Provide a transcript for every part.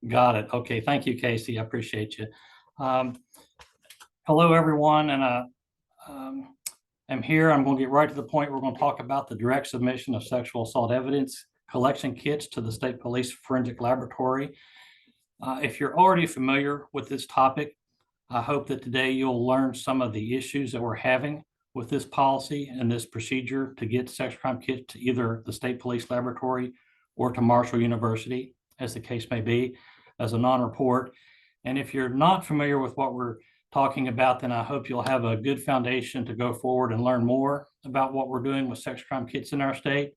Got it. Okay. Thank you, Casey. I appreciate you. Um, Hello, everyone. And I'm here. I'm going to get right to the point. We're going to talk about the direct submission of sexual assault evidence collection kits to the State Police Forensic Laboratory. If you're already familiar with this topic, I hope that today you'll learn some of the issues that we're having with this policy and this procedure to get sex crime kits to either the State Police Laboratory or to Marshall University, as the case may be, as a non-report. And if you're not familiar with what we're talking about, then I hope you'll have a good foundation to go forward and learn more about what we're doing with sex crime kits in our state.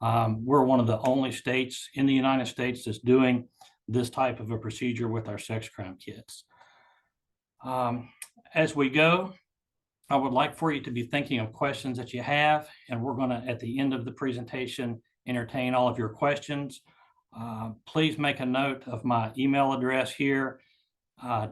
We're one of the only states in the United States that's doing this type of a procedure with our sex crime kits. As we go, I would like for you to be thinking of questions that you have, and we're going to, at the end of the presentation, entertain all of your questions. Please make a note of my email address here,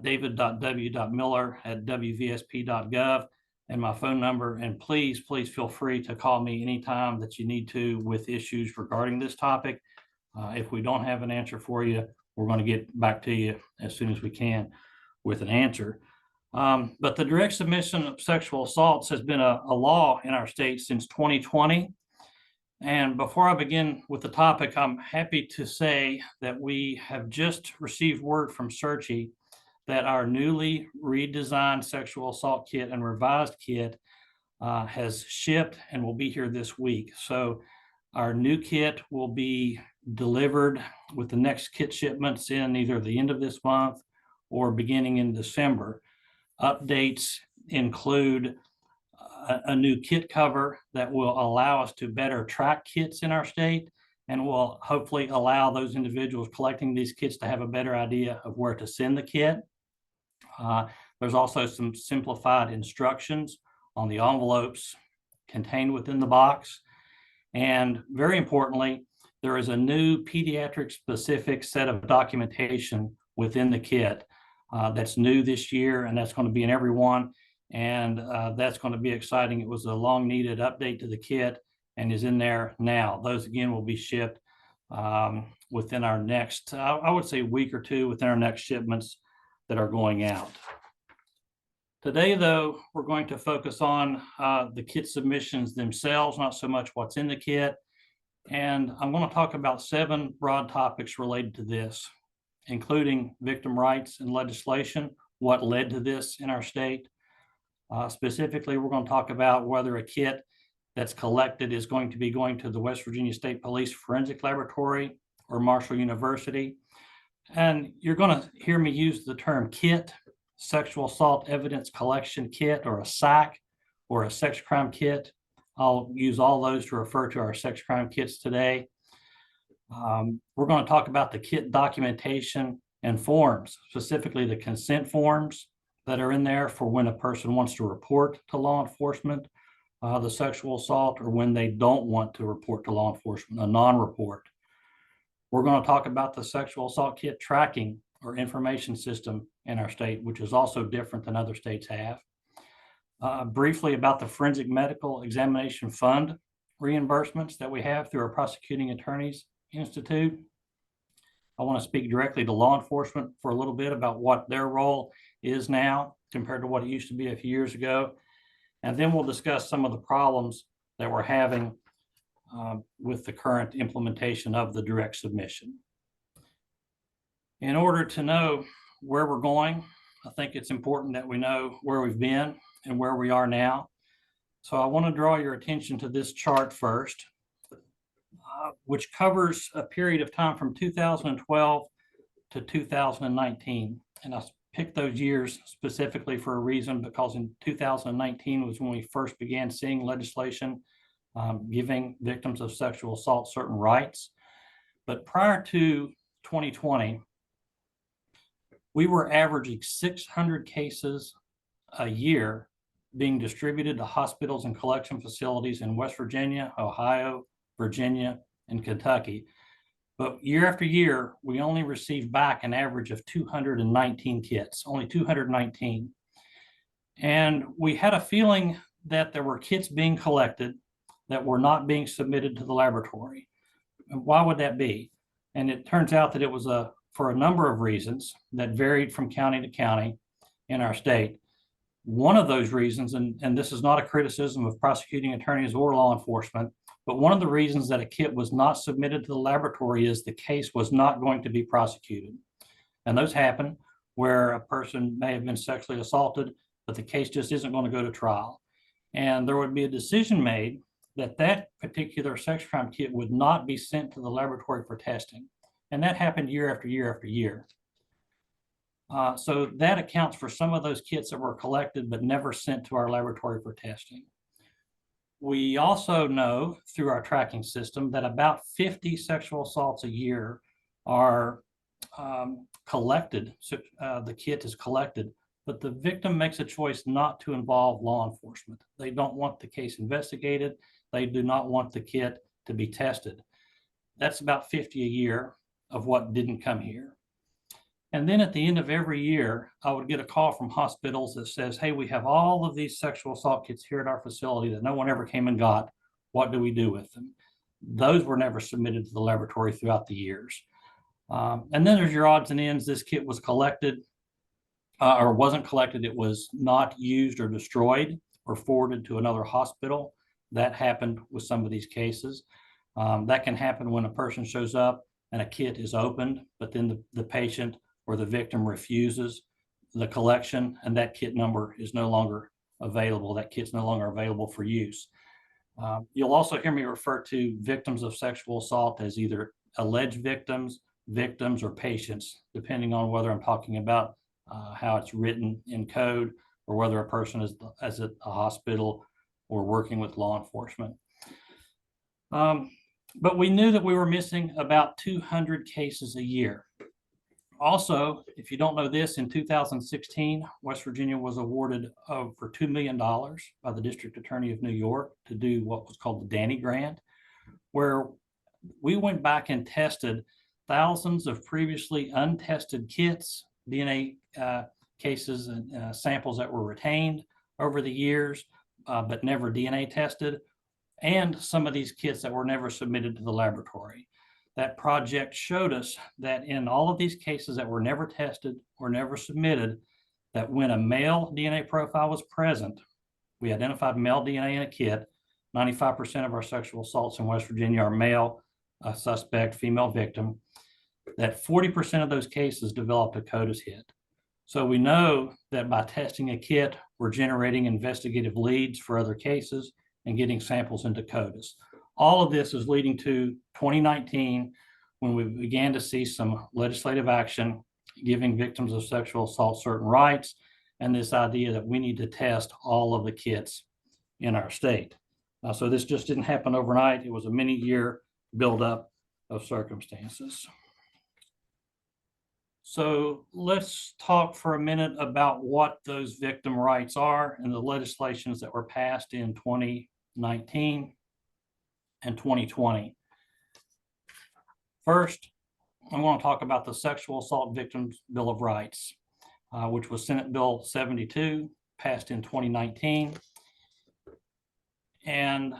david.w.miller@wvsp.gov, and my phone number. And please feel free to call me anytime that you need to with issues regarding this topic. If we don't have an answer for you, we're going to get back to you as soon as we can with an answer. But the direct submission of sexual assaults has been a law in our state since 2020. And before I begin with the topic, I'm happy to say that we have just received word from SAECKs that our newly redesigned sexual assault kit and revised kit has shipped and will be here this week. So our new kit will be delivered with the next kit shipments in either the end of this month or beginning in December. Updates include a new kit cover that will allow us to better track kits in our state and will hopefully allow those individuals collecting these kits to have a better idea of where to send the kit. There's also some simplified instructions on the envelopes contained within the box. And very importantly, there is a new pediatric specific set of documentation within the kit that's new this year, and that's going to be in every one. And that's going to be exciting. It was a long needed update to the kit and is in there now. Those again will be shipped within our next, I would say, week or two within our next shipments that are going out. Today, though, we're going to focus on the kit submissions themselves, not so much what's in the kit. And I'm going to talk about 7 broad topics related to this, including victim rights and legislation, what led to this in our state. Specifically, we're going to talk about whether a kit that's collected is going to be going to the West Virginia State Police Forensic Laboratory or Marshall University. And you're going to hear me use the term kit, sexual assault evidence collection kit, or a SAECK, or a sex crime kit. I'll use all those to refer to our sex crime kits today. We're going to talk about the kit documentation and forms, specifically the consent forms that are in there for when a person wants to report to law enforcement the sexual assault, or when they don't want to report to law enforcement, a non-report. We're going to talk about the sexual assault kit tracking or information system in our state, which is also different than other states have. Briefly about the Forensic Medical Examination Fund reimbursements that we have through our Prosecuting Attorneys Institute. I want to speak directly to law enforcement for a little bit about what their role is now compared to what it used to be a few years ago. And then we'll discuss some of the problems that we're having with the current implementation of the direct submission. In order to know where we're going, I think it's important that we know where we've been and where we are now. So I want to draw your attention to this chart first, which covers a period of time from 2012 to 2019. And I picked those years specifically for a reason, because in 2019 was when we first began seeing legislation giving victims of sexual assault certain rights. But prior to 2020, we were averaging 600 cases a year being distributed to hospitals and collection facilities in West Virginia, Ohio, Virginia, and Kentucky. But year after year, we only received back an average of 219 kits, only 219. And we had a feeling that there were kits being collected that were not being submitted to the laboratory. And why would that be? And it turns out that it was a for a number of reasons that varied from county to county in our state. One of those reasons, and this is not a criticism of prosecuting attorneys or law enforcement, but one of the reasons that a kit was not submitted to the laboratory is the case was not going to be prosecuted. And those happen where a person may have been sexually assaulted, but the case just isn't going to go to trial. And there would be a decision made that that particular sex crime kit would not be sent to the laboratory for testing. And that happened year after year after year. So that accounts for some of those kits that were collected but never sent to our laboratory for testing. We also know through our tracking system that about 50 sexual assaults a year are collected. So, the kit is collected, but the victim makes a choice not to involve law enforcement. They don't want the case investigated. They do not want the kit to be tested. That's about 50 a year of what didn't come here. And then at the end of every year, I would get a call from hospitals that says, hey, we have all of these sexual assault kits here at our facility that no one ever came and got. What do we do with them? Those were never submitted to the laboratory throughout the years. And then there's your odds and ends. This kit was collected or wasn't collected. It was not used or destroyed or forwarded to another hospital. That happened with some of these cases. That can happen when a person shows up and a kit is opened, but then the patient or the victim refuses the collection and that kit number is no longer available. That kit's no longer available for use. You'll also hear me refer to victims of sexual assault as either alleged victims, or patients, depending on whether I'm talking about how it's written in code or whether a person is at a hospital or working with law enforcement. But we knew that we were missing about 200 cases a year. Also, if you don't know this, in 2016, West Virginia was awarded for $2 million by the District Attorney of New York to do what was called the Danny Grant, where we went back and tested thousands of previously untested kits, DNA cases and samples that were retained over the years, but never DNA tested, and some of these kits that were never submitted to the laboratory. That project showed us that in all of these cases that were never tested or never submitted, that when a male DNA profile was present, we identified male DNA in a kit. 95% of our sexual assaults in West Virginia are male suspect, female victim, that 40% of those cases developed a CODIS hit. So we know that by testing a kit, we're generating investigative leads for other cases and getting samples into CODIS. All of this is leading to 2019, when we began to see some legislative action giving victims of sexual assault certain rights, and this idea that we need to test all of the kits in our state. So this just didn't happen overnight. It was a many-year buildup of circumstances. So let's talk for a minute about what those victim rights are and the legislations that were passed in 2019 and 2020. First, I want to talk about the Sexual Assault Victims Bill of Rights, which was Senate Bill 72, passed in 2019. And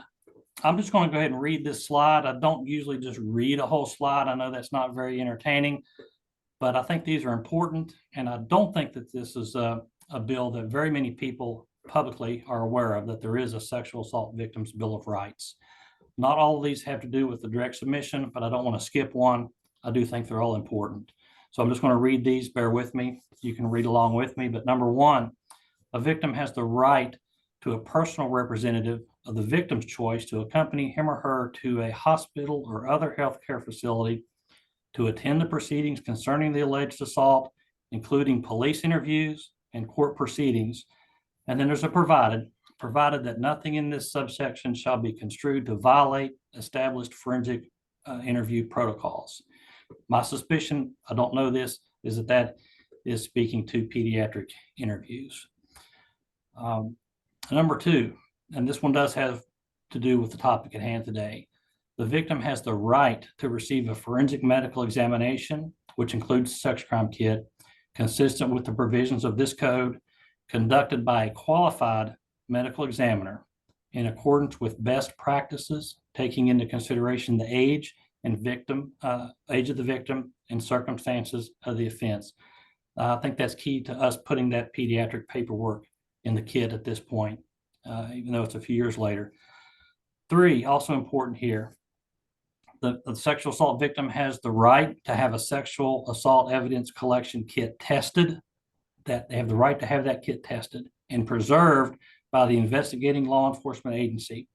I'm just going to go ahead and read this slide. I don't usually just read a whole slide. I know that's not very entertaining, but I think these are important. And I don't think that this is a bill that very many people publicly are aware of, that there is a Sexual Assault Victims Bill of Rights. Not all of these have to do with the direct submission, but I don't want to skip one. I do think they're all important. So I'm just going to read these. Bear with me. You can read along with me. But number one, a victim has the right to a personal representative of the victim's choice to accompany him or her to a hospital or other healthcare facility to attend the proceedings concerning the alleged assault, including police interviews and court proceedings. And then there's a provided that nothing in this subsection shall be construed to violate established forensic interview protocols. My suspicion, I don't know this, is that is speaking to pediatric interviews. Number two, and this one does have to do with the topic at hand today, the victim has the right to receive a forensic medical examination, which includes a sex crime kit, consistent with the provisions of this code, conducted by a qualified medical examiner in accordance with best practices, taking into consideration the age of the victim and circumstances of the offense. I think that's key to us putting that pediatric paperwork in the kit at this point, even though it's a few years later. 3, also important here, the sexual assault victim has the right to have a sexual assault evidence collection kit tested, that they have the right to have that kit tested and preserved by the investigating law enforcement agency.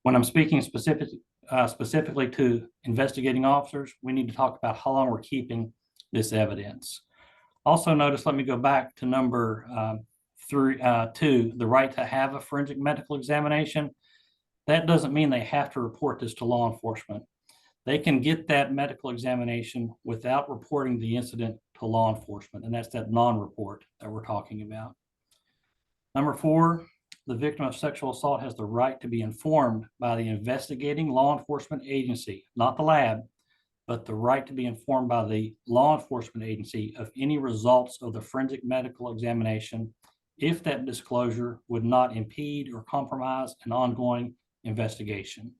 When I'm speaking specifically to investigating officers, we need to talk about how long we're keeping this evidence. Also notice, let me go back to number 2, the right to have a forensic medical examination. That doesn't mean they have to report this to law enforcement. They can get that medical examination without reporting the incident to law enforcement, and that's that non-report that we're talking about. Number 4, the victim of sexual assault has the right to be informed by the investigating law enforcement agency, not the lab, but the right to be informed by the law enforcement agency of any results of the forensic medical examination if that disclosure would not impede or compromise an ongoing investigation.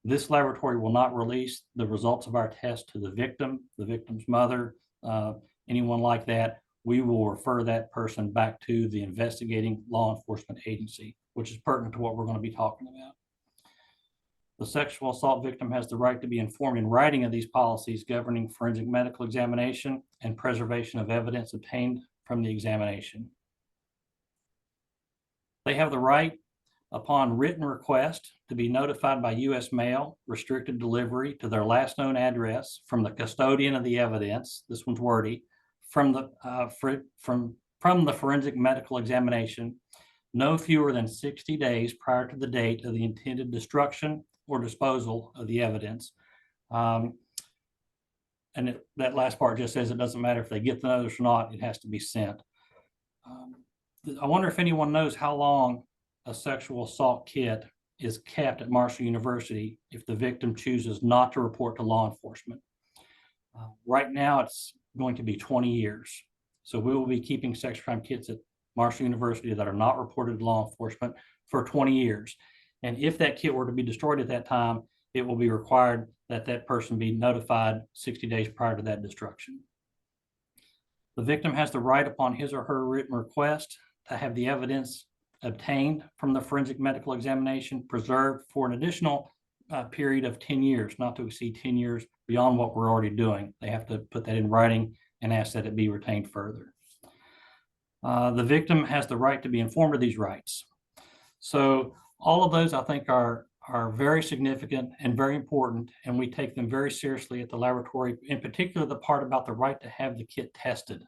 This laboratory will not release the results of our test to the victim's mother, anyone like that. We will refer that person back to the investigating law enforcement agency, which is pertinent to what we're going to be talking about. The sexual assault victim has the right to be informed in writing of these policies governing forensic medical examination and preservation of evidence obtained from the examination. They have the right, upon written request, to be notified by U.S. mail, restricted delivery to their last known address from the custodian of the evidence, this one's wordy, from the forensic medical examination, no fewer than 60 days prior to the date of the intended destruction or disposal of the evidence. That last part just says it doesn't matter if they get the notice or not, it has to be sent. I wonder if anyone knows how long a sexual assault kit is kept at Marshall University if the victim chooses not to report to law enforcement. Right now, it's going to be 20 years. So we will be keeping sex crime kits at Marshall University that are not reported to law enforcement for 20 years. And if that kit were to be destroyed at that time, it will be required that that person be notified 60 days prior to that destruction. The victim has the right upon his or her written request to have the evidence obtained from the forensic medical examination preserved for an additional period of 10 years, not to exceed 10 years beyond what we're already doing. They have to put that in writing and ask that it be retained further. The victim has the right to be informed of these rights. So all of those, I think, are very significant and very important, and we take them very seriously at the laboratory, in particular the part about the right to have the kit tested.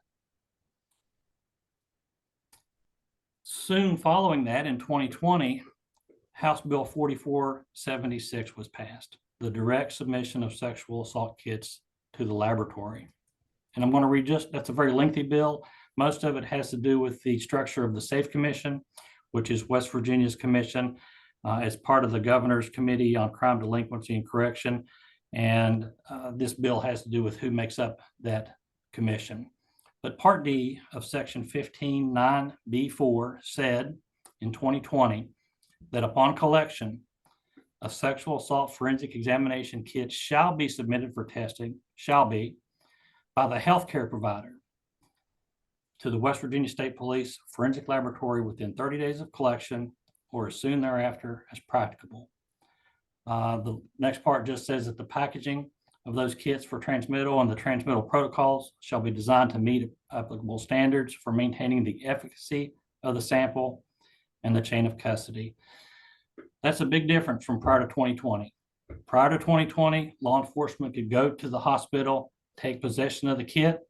Soon following that, in 2020, House Bill 4476 was passed, the direct submission of sexual assault kits to the laboratory. And I'm going to read that's a very lengthy bill. Most of it has to do with the structure of the SAFE Commission, which is West Virginia's commission as part of the Governor's Committee on Crime, Delinquency, and Correction. And this bill has to do with who makes up that commission. But Part D of Section 15(9)(b)(4) said in 2020 that upon collection, a sexual assault forensic examination kit shall be submitted for testing, by the healthcare provider to the West Virginia State Police Forensic Laboratory within 30 days of collection or as soon thereafter as practicable. The next part just says that the packaging of those kits for transmittal and the transmittal protocols shall be designed to meet applicable standards for maintaining the efficacy of the sample and the chain of custody. That's a big difference from prior to 2020. Prior to 2020, law enforcement could go to the hospital, take possession of the kit,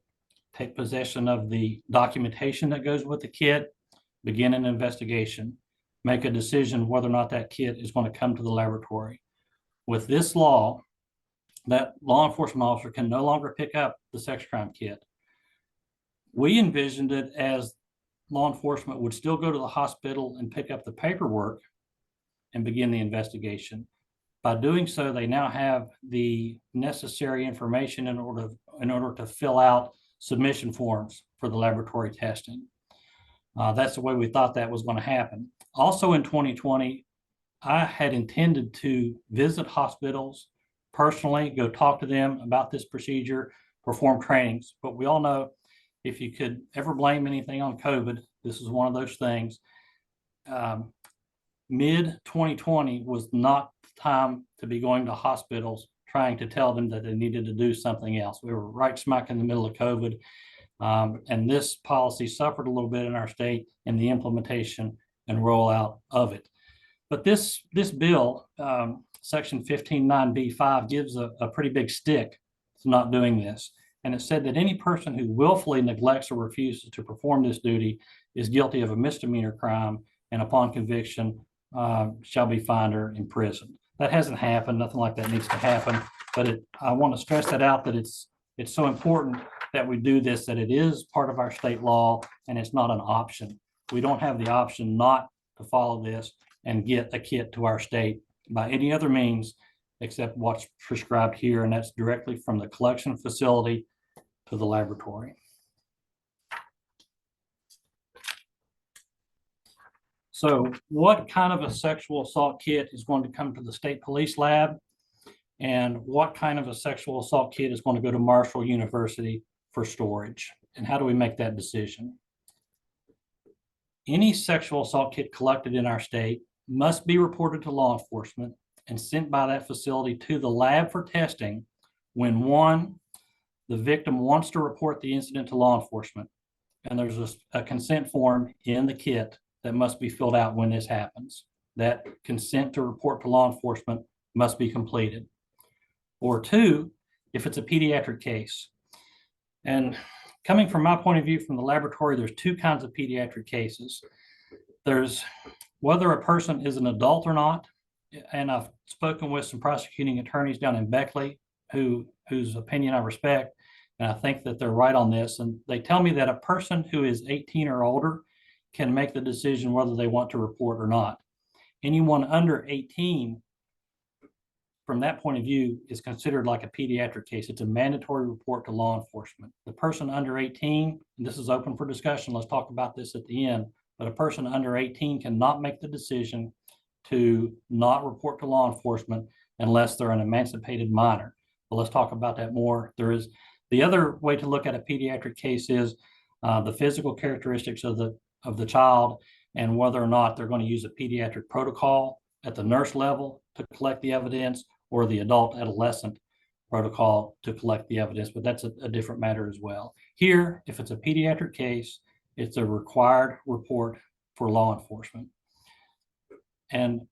take possession of the documentation that goes with the kit, begin an investigation, make a decision whether or not that kit is going to come to the laboratory. With this law, that law enforcement officer can no longer pick up the sex crime kit. We envisioned it as law enforcement would still go to the hospital and pick up the paperwork and begin the investigation. By doing so, they now have the necessary information in order to fill out submission forms for the laboratory testing. That's the way we thought that was going to happen. Also in 2020, I had intended to visit hospitals personally, go talk to them about this procedure, perform trainings. But we all know if you could ever blame anything on COVID, this is one of those things. Mid 2020 was not the time to be going to hospitals trying to tell them that they needed to do something else. We were right smack in the middle of COVID. And this policy suffered a little bit in our state in the implementation and rollout of it. But this bill, Section 15(9)(b)(5), gives a pretty big stick to not doing this. And it said that any person who willfully neglects or refuses to perform this duty is guilty of a misdemeanor crime, and upon conviction shall be fined or imprisoned. That hasn't happened. Nothing like that needs to happen. But I want to stress that out, that it's so important that we do this, that it is part of our state law and it's not an option. We don't have the option not to follow this and get a kit to our state by any other means except what's prescribed here, and that's directly from the collection facility to the laboratory. So what kind of a sexual assault kit is going to come to the state police lab, and what kind of a sexual assault kit is going to go to Marshall University for storage? And how do we make that decision? Any sexual assault kit collected in our state must be reported to law enforcement and sent by that facility to the lab for testing when, one, the victim wants to report the incident to law enforcement, and there's a consent form in the kit that must be filled out when this happens. That consent to report to law enforcement must be completed. Or two, if it's a pediatric case. And coming from my point of view from the laboratory, there's two kinds of pediatric cases. There's whether a person is an adult or not. And I've spoken with some prosecuting attorneys down in Beckley whose opinion I respect, and I think that they're right on this. And they tell me that a person who is 18 or older can make the decision whether they want to report or not. Anyone under 18, from that point of view, is considered like a pediatric case. It's a mandatory report to law enforcement. The person under 18, and this is open for discussion, let's talk about this at the end, but a person under 18 cannot make the decision to not report to law enforcement unless they're an emancipated minor. But let's talk about that more. There is the other way to look at a pediatric case is the physical characteristics of the child and whether or not they're going to use a pediatric protocol at the nurse level to collect the evidence or the adult adolescent protocol to collect the evidence, but that's a different matter as well. Here, if it's a pediatric case, it's a required report for law enforcement. And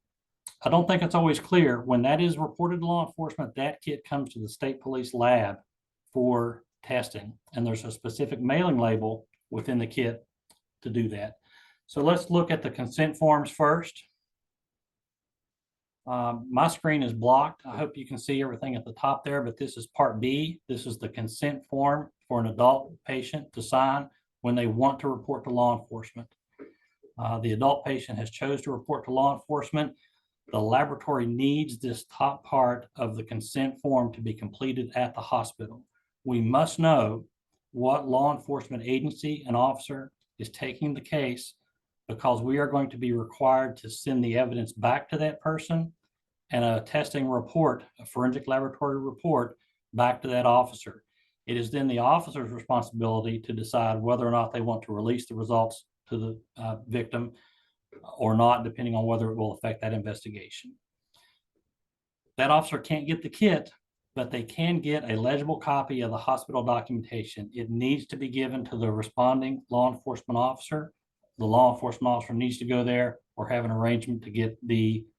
I don't think it's always clear when that is reported to law enforcement, that kit comes to the state police lab for testing. And there's a specific mailing label within the kit to do that. So let's look at the consent forms first. My screen is blocked. I hope you can see everything at the top there, but this is part B. This is the consent form for an adult patient to sign when they want to report to law enforcement. The adult patient has chose to report to law enforcement. The laboratory needs this top part of the consent form to be completed at the hospital. We must know what law enforcement agency and officer is taking the case, because we are going to be required to send the evidence back to that person and a testing report, a forensic laboratory report, back to that officer. It is then the officer's responsibility to decide whether or not they want to release the results to the victim or not, depending on whether it will affect that investigation. That officer can't get the kit, but they can get a legible copy of the hospital documentation. It needs to be given to the responding law enforcement officer. The law enforcement officer needs to go there or have an arrangement to get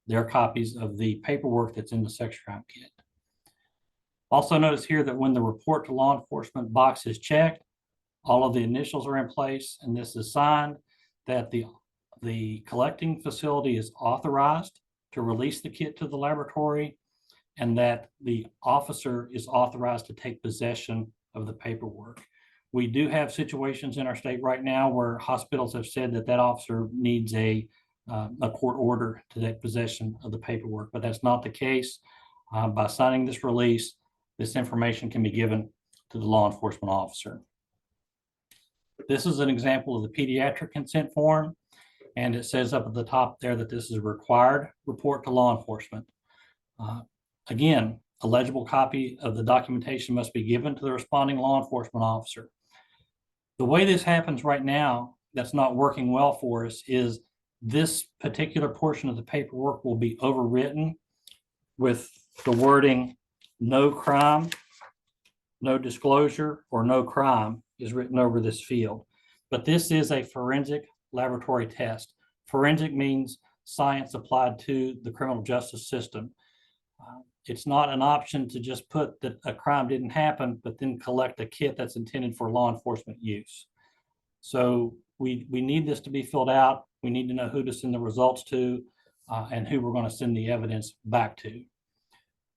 their copies of the paperwork that's in the sex crime kit. Also notice here that when the report to law enforcement box is checked, all of the initials are in place, and this is signed that the collecting facility is authorized to release the kit to the laboratory, and that the officer is authorized to take possession of the paperwork. We do have situations in our state right now where hospitals have said that that officer needs a court order to take possession of the paperwork, but that's not the case. By signing this release, this information can be given to the law enforcement officer. This is an example of the pediatric consent form, and it says up at the top there that this is a required report to law enforcement. Again, A legible copy of the documentation must be given to the responding law enforcement officer. The way this happens right now, that's not working well for us, is this particular portion of the paperwork will be overwritten with the wording "no crime," "no disclosure," or "no crime" is written over this field. But this is a forensic laboratory test. Forensic means science applied to the criminal justice system. It's not an option to just put that a crime didn't happen, but then collect a kit that's intended for law enforcement use. So we need this to be filled out. We need to know who to send the results to and who we're going to send the evidence back to.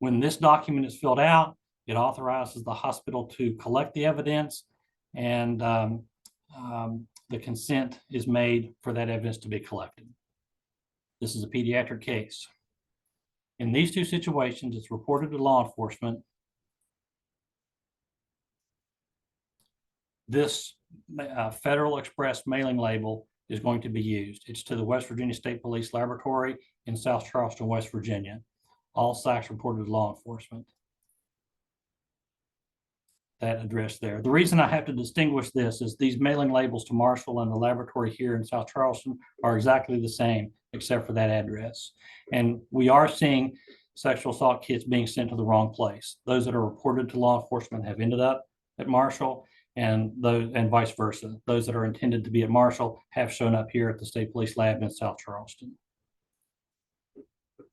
When this document is filled out, it authorizes the hospital to collect the evidence, and the consent is made for that evidence to be collected. This is a pediatric case. In these two situations, it's reported to law enforcement. This Federal Express mailing label is going to be used. It's to the West Virginia State Police Laboratory in South Charleston, West Virginia. All SAECKs reported to law enforcement. That address there. The reason I have to distinguish this is these mailing labels to Marshall and the laboratory here in South Charleston are exactly the same, except for that address. And we are seeing sexual assault kits being sent to the wrong place. Those that are reported to law enforcement have ended up at Marshall, and vice versa. Those that are intended to be at Marshall have shown up here at the State Police Lab in South Charleston.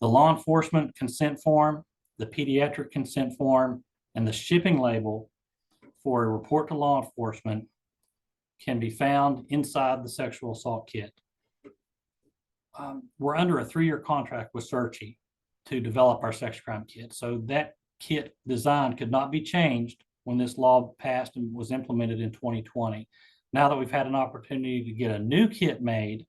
The law enforcement consent form, the pediatric consent form, and the shipping label for a report to law enforcement can be found inside the sexual assault kit. We're under a 3-year contract with SAECKs to develop our sex crime kit. So that kit design could not be changed when this law passed and was implemented in 2020. Now that we've had an opportunity to get a new kit made,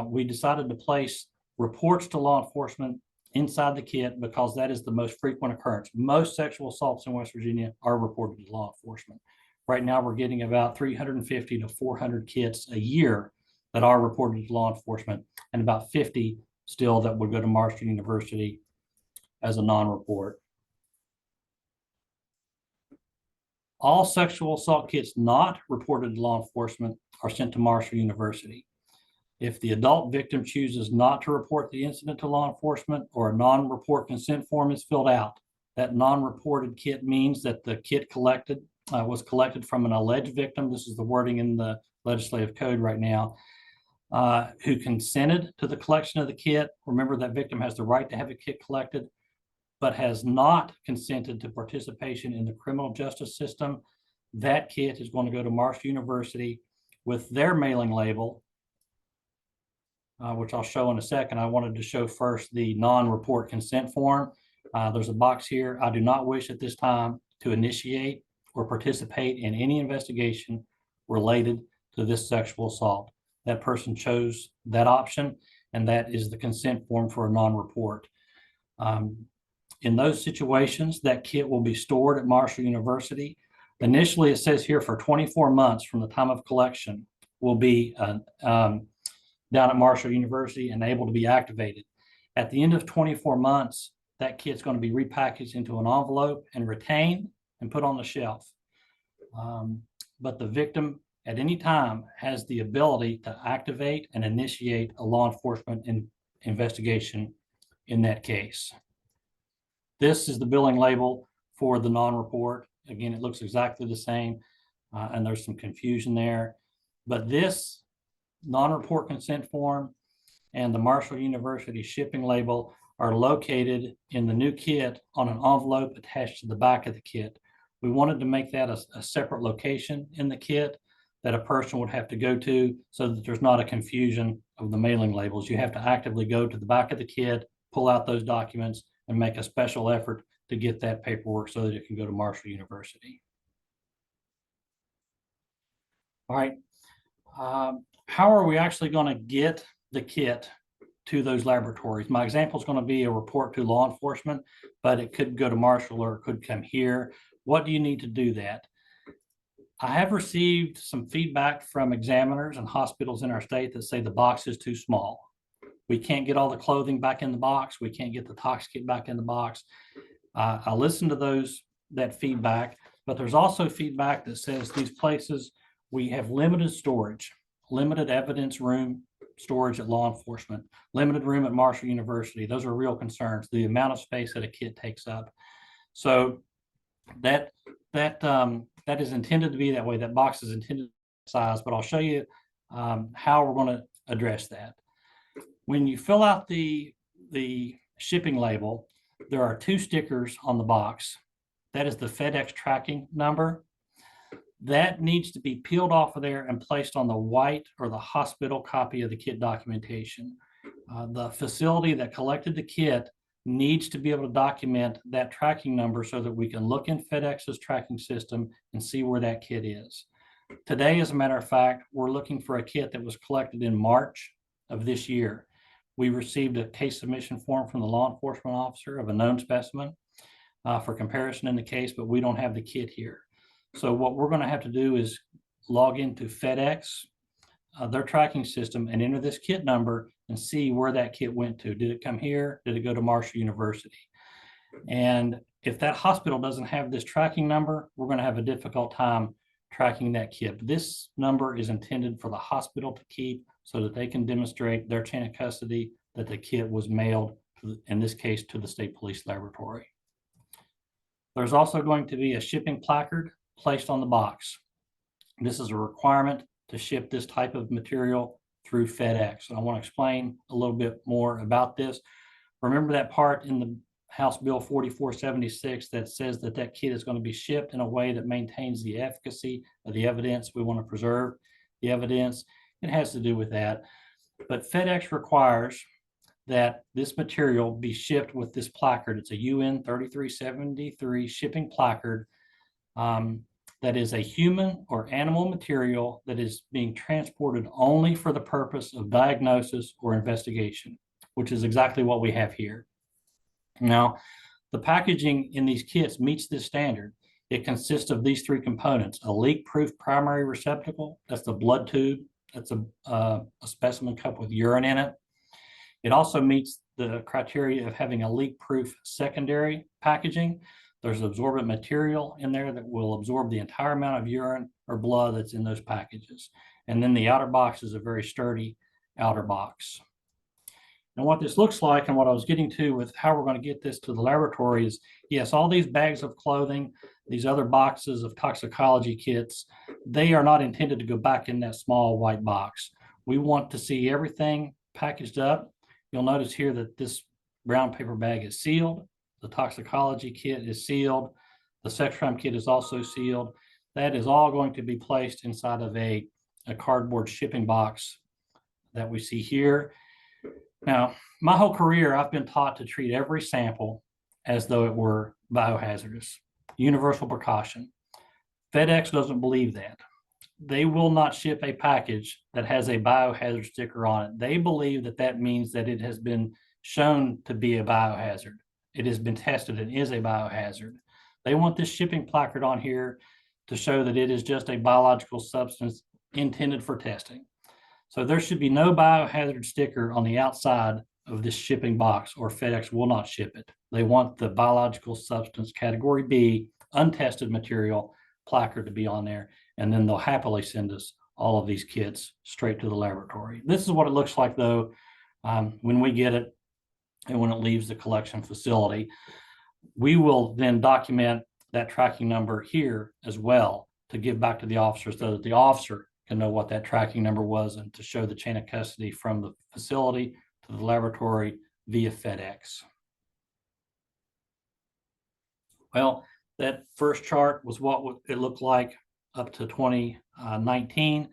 we decided to place reports to law enforcement inside the kit because that is the most frequent occurrence. Most sexual assaults in West Virginia are reported to law enforcement. Right now, we're getting about 350 to 400 kits a year that are reported to law enforcement, and about 50 still that would go to Marshall University as a non-report. All sexual assault kits not reported to law enforcement are sent to Marshall University. If the adult victim chooses not to report the incident to law enforcement or a non-report consent form is filled out, that non-reported kit means that the kit collected was collected from an alleged victim. This is the wording in the legislative code right now, who consented to the collection of the kit. Remember, that victim has the right to have a kit collected, but has not consented to participation in the criminal justice system. That kit is going to go to Marshall University with their mailing label, which I'll show in a second. I wanted to show first the non-report consent form. There's a box here. I do not wish at this time to initiate or participate in any investigation related to this sexual assault. That person chose that option, and that is the consent form for a non-report. In those situations, that kit will be stored at Marshall University. Initially, it says here for 24 months from the time of collection will be down at Marshall University and able to be activated. At the end of 24 months, that kit's going to be repackaged into an envelope and retained and put on the shelf. But the victim at any time has the ability to activate and initiate a law enforcement investigation in that case. This is the billing label for the non-report. Again, it looks exactly the same, and there's some confusion there. But this non-report consent form and the Marshall University shipping label are located in the new kit on an envelope attached to the back of the kit. We wanted to make that a separate location in the kit that a person would have to go to so that there's not a confusion of the mailing labels. You have to actively go to the back of the kit, pull out those documents, and make a special effort to get that paperwork so that it can go to Marshall University. All right. How are we actually going to get the kit to those laboratories? My example is going to be a report to law enforcement, but it could go to Marshall or it could come here. What do you need to do that? I have received some feedback from examiners and hospitals in our state that say the box is too small. We can't get all the clothing back in the box. We can't get the tox kit back in the box. I listen to that feedback, but there's also feedback that says these places, we have limited storage, limited evidence room storage at law enforcement, limited room at Marshall University. Those are real concerns, the amount of space that a kid takes up. So that is intended to be that way. That box is intended size, but I'll show you how we're going to address that. When you fill out the shipping label, there are 2 stickers on the box. That is the FedEx tracking number. That needs to be peeled off of there and placed on the white or the hospital copy of the kit documentation. The facility that collected the kit needs to be able to document that tracking number so that we can look in FedEx's tracking system and see where that kit is. Today, as a matter of fact, we're looking for a kit that was collected in March of this year. We received a case submission form from the law enforcement officer of a known specimen for comparison in the case, but we don't have the kit here. So what we're going to have to do is log into FedEx, their tracking system, and enter this kit number and see where that kit went to. Did it come here? Did it go to Marshall University? And if that hospital doesn't have this tracking number, we're going to have a difficult time tracking that kit. This number is intended for the hospital to keep so that they can demonstrate their chain of custody that the kit was mailed, in this case, to the State Police Laboratory. There's also going to be a shipping placard placed on the box. This is a requirement to ship this type of material through FedEx. And I want to explain a little bit more about this. Remember that part in the House Bill 4476 that says that that kit is going to be shipped in a way that maintains the efficacy of the evidence. We want to preserve the evidence. It has to do with that. But FedEx requires that this material be shipped with this placard. It's a UN 3373 shipping placard that is a human or animal material that is being transported only for the purpose of diagnosis or investigation, which is exactly what we have here. Now, the packaging in these kits meets this standard. It consists of these 3 components: a leak-proof primary receptacle, that's the blood tube, that's a specimen cup with urine in it. It also meets the criteria of having a leak-proof secondary packaging. There's absorbent material in there that will absorb the entire amount of urine or blood that's in those packages. And then the outer box is a very sturdy outer box. And what this looks like, and what I was getting to with how we're going to get this to the laboratory, is yes, all these bags of clothing, these other boxes of toxicology kits, they are not intended to go back in that small white box. We want to see everything packaged up. You'll notice here that this brown paper bag is sealed. The toxicology kit is sealed. The sex crime kit is also sealed. That is all going to be placed inside of a cardboard shipping box that we see here. Now, my whole career, I've been taught to treat every sample as though it were biohazardous, universal precaution. FedEx doesn't believe that. They will not ship a package that has a biohazard sticker on it. They believe that that means that it has been shown to be a biohazard. It has been tested and is a biohazard. They want this shipping placard on here to show that it is just a biological substance intended for testing. So there should be no biohazard sticker on the outside of this shipping box, or FedEx will not ship it. They want the biological substance category B, untested material placard to be on there, and then they'll happily send us all of these kits straight to the laboratory. This is what it looks like, though, when we get it and when it leaves the collection facility. We will then document that tracking number here as well to give back to the officer so that the officer can know what that tracking number was and to show the chain of custody from the facility to the laboratory via FedEx. Well, that first chart was what it looked like up to 2019.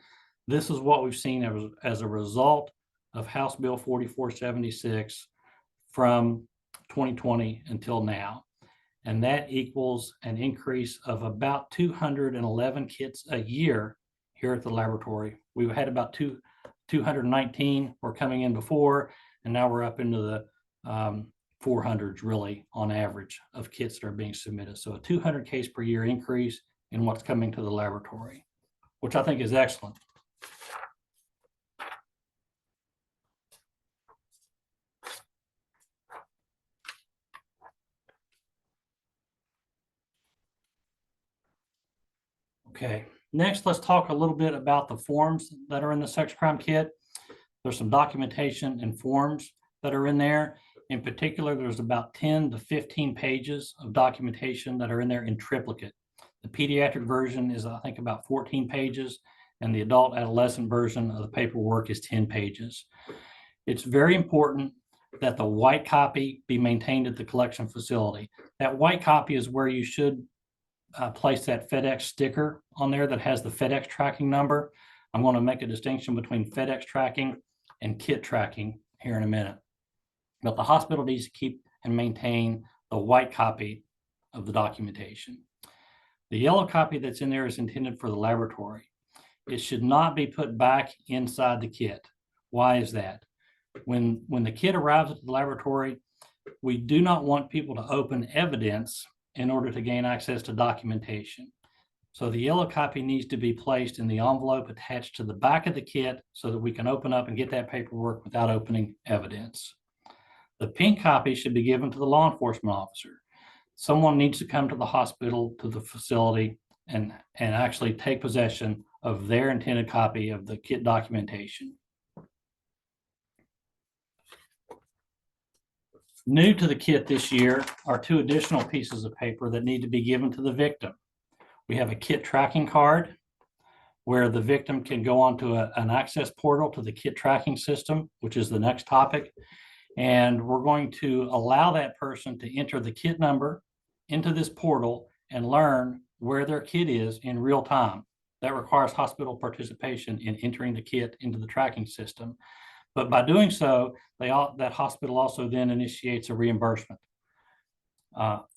This is what we've seen as a result of House Bill 4476 from 2020 until now. And that equals an increase of about 211 kits a year here at the laboratory. We've had about 219 were coming in before, and now we're up into the 400s really on average of kits that are being submitted. So a 200 case per year increase in what's coming to the laboratory, which I think is excellent. Okay, next, let's talk a little bit about the forms that are in the sex crime kit. There's some documentation and forms that are in there. In particular, there's about 10 to 15 pages of documentation that are in there in triplicate. The pediatric version is, I think, about 14 pages, and the adult adolescent version of the paperwork is 10 pages. It's very important that the white copy be maintained at the collection facility. That white copy is where you should place that FedEx sticker on there that has the FedEx tracking number. I'm going to make a distinction between FedEx tracking and kit tracking here in a minute. But the hospital needs to keep and maintain the white copy of the documentation. The yellow copy that's in there is intended for the laboratory. It should not be put back inside the kit. Why is that? When the kit arrives at the laboratory, we do not want people to open evidence in order to gain access to documentation. So the yellow copy needs to be placed in the envelope attached to the back of the kit so that we can open up and get that paperwork without opening evidence. The pink copy should be given to the law enforcement officer. Someone needs to come to the hospital, to the facility, and actually take possession of their intended copy of the kit documentation. New to the kit this year are 2 additional pieces of paper that need to be given to the victim. We have a kit tracking card where the victim can go onto an access portal to the kit tracking system, which is the next topic. And we're going to allow that person to enter the kit number into this portal and learn where their kit is in real time. That requires hospital participation in entering the kit into the tracking system. But by doing so, that hospital also then initiates a reimbursement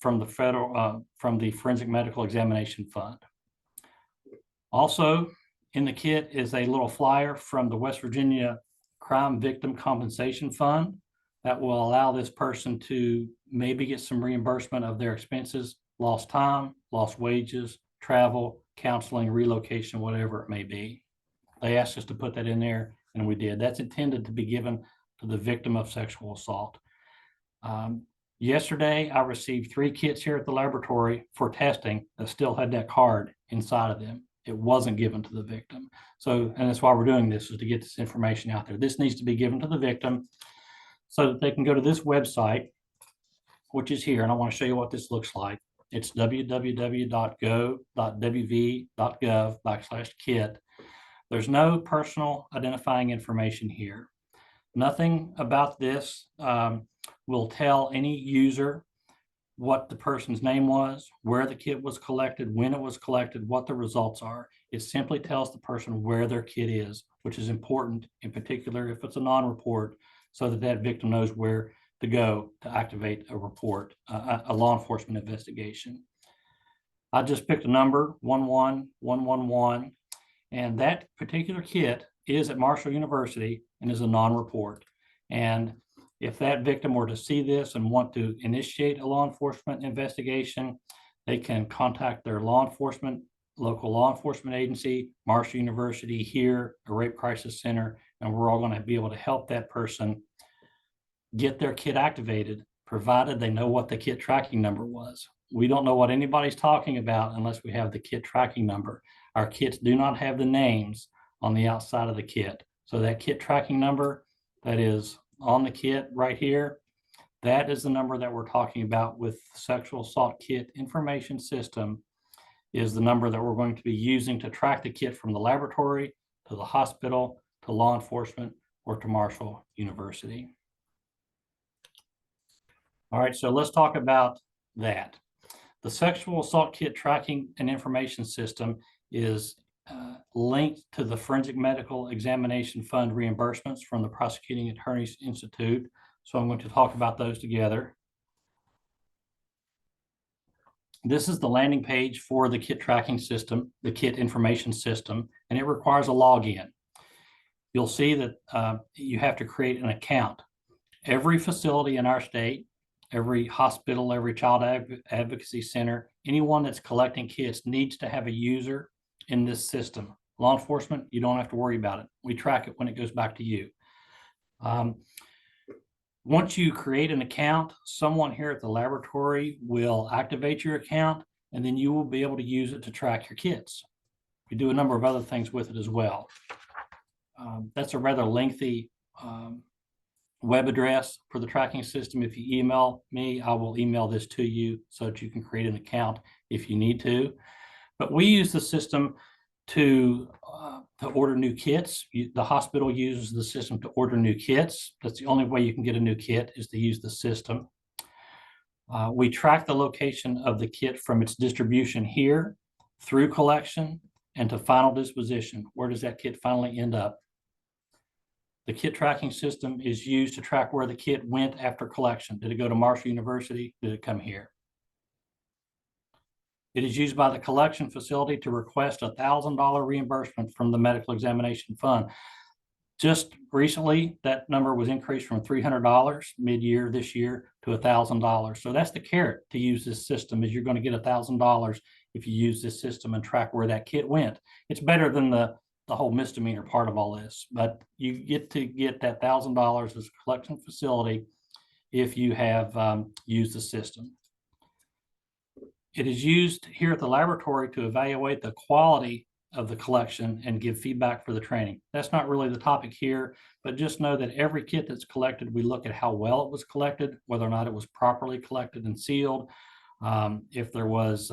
from the Forensic Medical Examination Fund. Also in the kit is a little flyer from the West Virginia Crime Victim Compensation Fund that will allow this person to maybe get some reimbursement of their expenses, lost time, lost wages, travel, counseling, relocation, whatever it may be. They asked us to put that in there, and we did. That's intended to be given to the victim of sexual assault. Yesterday, I received 3 kits here at the laboratory for testing that still had that card inside of them. It wasn't given to the victim. So, and that's why we're doing this, is to get this information out there. This needs to be given to the victim so that they can go to this website, which is here. And I want to show you what this looks like. It's www.go.wv.gov/kit. There's no personal identifying information here. Nothing about this will tell any user what the person's name was, where the kit was collected, when it was collected, what the results are. It simply tells the person where their kit is, which is important, in particular if it's a non-report, so that that victim knows where to go to activate a report, a law enforcement investigation. I just picked a number, 11111, and that particular kit is at Marshall University and is a non-report. And if that victim were to see this and want to initiate a law enforcement investigation, they can contact their local law enforcement agency, Marshall University here, a rape crisis center, and we're all going to be able to help that person get their kit activated, provided they know what the kit tracking number was. We don't know what anybody's talking about unless we have the kit tracking number. Our kits do not have the names on the outside of the kit. So that kit tracking number that is on the kit right here, that is the number that we're talking about with the sexual assault kit information system, is the number that we're going to be using to track the kit from the laboratory to the hospital, to law enforcement, or to Marshall University. All right, so let's talk about that. The sexual assault kit tracking and information system is linked to the Forensic Medical Examination Fund reimbursements from the Prosecuting Attorneys Institute. So I'm going to talk about those together. This is the landing page for the kit tracking system, the kit information system, and it requires a login. You'll see that you have to create an account. Every facility in our state, every hospital, every child advocacy center, anyone that's collecting kits needs to have a user in this system. Law enforcement, you don't have to worry about it. We track it when it goes back to you. Once you create an account, someone here at the laboratory will activate your account, and then you will be able to use it to track your kits. We do a number of other things with it as well. That's a rather lengthy web address for the tracking system. If you email me, I will email this to you so that you can create an account if you need to. But we use the system to order new kits. The hospital uses the system to order new kits. That's the only way you can get a new kit, is to use the system. We track the location of the kit from its distribution here through collection and to final disposition. Where does that kit finally end up? The kit tracking system is used to track where the kit went after collection. Did it go to Marshall University? Did it come here? It is used by the collection facility to request a $1,000 reimbursement from the medical examination fund. Just recently, that number was increased from $300 mid-year this year to $1,000. So that's the carrot to use this system, is you're going to get $1,000 if you use this system and track where that kit went. It's better than the whole misdemeanor part of all this, but you get to get that $1,000 as a collection facility if you have used the system. It is used here at the laboratory to evaluate the quality of the collection and give feedback for the training. That's not really the topic here, but just know that every kit that's collected, we look at how well it was collected, whether or not it was properly collected and sealed. If there was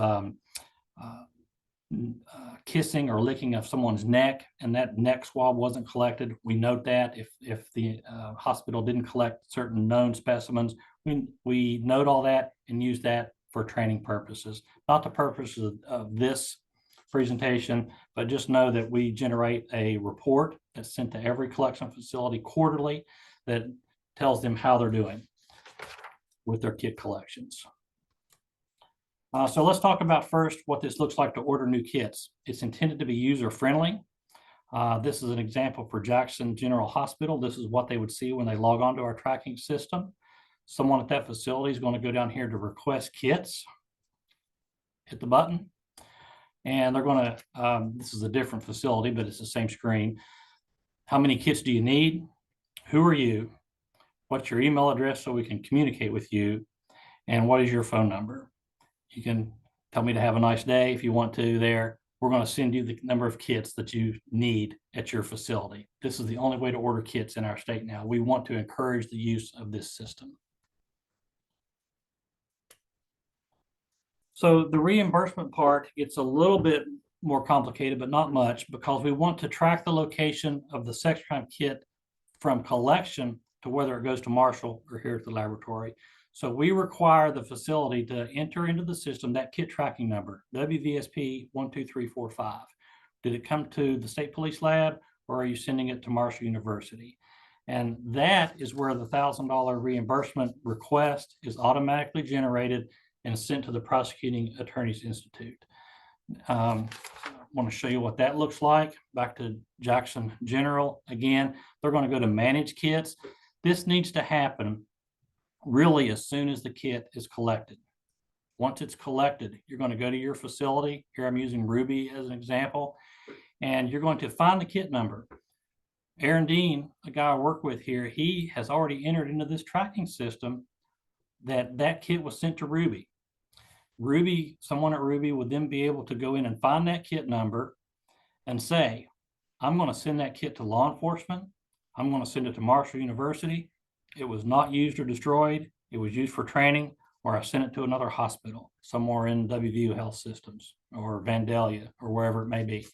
kissing or licking of someone's neck and that neck swab wasn't collected, we note that. If the hospital didn't collect certain known specimens, we note all that and use that for training purposes, not the purposes of this presentation, but just know that we generate a report that's sent to every collection facility quarterly that tells them how they're doing with their kit collections. So let's talk about first what this looks like to order new kits. It's intended to be user-friendly. This is an example for Jackson General Hospital. This is what they would see when they log on to our tracking system. Someone at that facility is going to go down here to request kits, hit the button, and they're going to, this is a different facility, but it's the same screen. How many kits do you need? Who are you? What's your email address so we can communicate with you? And what is your phone number? You can tell me to have a nice day if you want to there. We're going to send you the number of kits that you need at your facility. This is the only way to order kits in our state now. We want to encourage the use of this system. So the reimbursement part gets a little bit more complicated, but not much, because we want to track the location of the sex crime kit from collection to whether it goes to Marshall or here at the laboratory. So we require the facility to enter into the system that kit tracking number, WVSP 12345. Did it come to the state police lab, or are you sending it to Marshall University? And that is where the $1,000 reimbursement request is automatically generated and sent to the Prosecuting Attorneys Institute. I want to show you what that looks like. Back to Jackson General again, they're going to go to manage kits. This needs to happen really as soon as the kit is collected. Once it's collected, you're going to go to your facility. Here I'm using Ruby as an example, and you're going to find the kit number. Aaron Dean, a guy I work with here, he has already entered into this tracking system that kit was sent to Ruby. Someone at Ruby would then be able to go in and find that kit number and say, I'm going to send that kit to law enforcement. I'm going to send it to Marshall University. It was not used or destroyed. It was used for training, or I sent it to another hospital somewhere in WVU Health Systems or Vandalia or wherever it may be.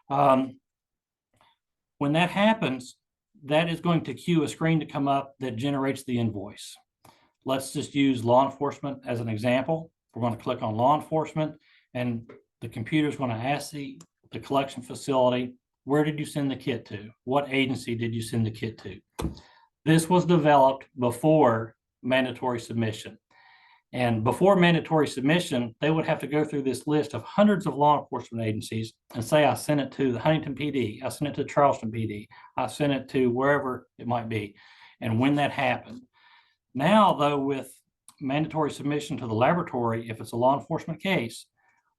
When that happens, that is going to cue a screen to come up that generates the invoice. Let's just use law enforcement as an example. We're going to click on law enforcement, and the computer is going to ask the collection facility, where did you send the kit to? What agency did you send the kit to? This was developed before mandatory submission. And before mandatory submission, they would have to go through this list of hundreds of law enforcement agencies and say, I sent it to the Huntington PD, I sent it to Charleston PD, I sent it to wherever it might be. And when that happened. Now, though, with mandatory submission to the laboratory, if it's a law enforcement case,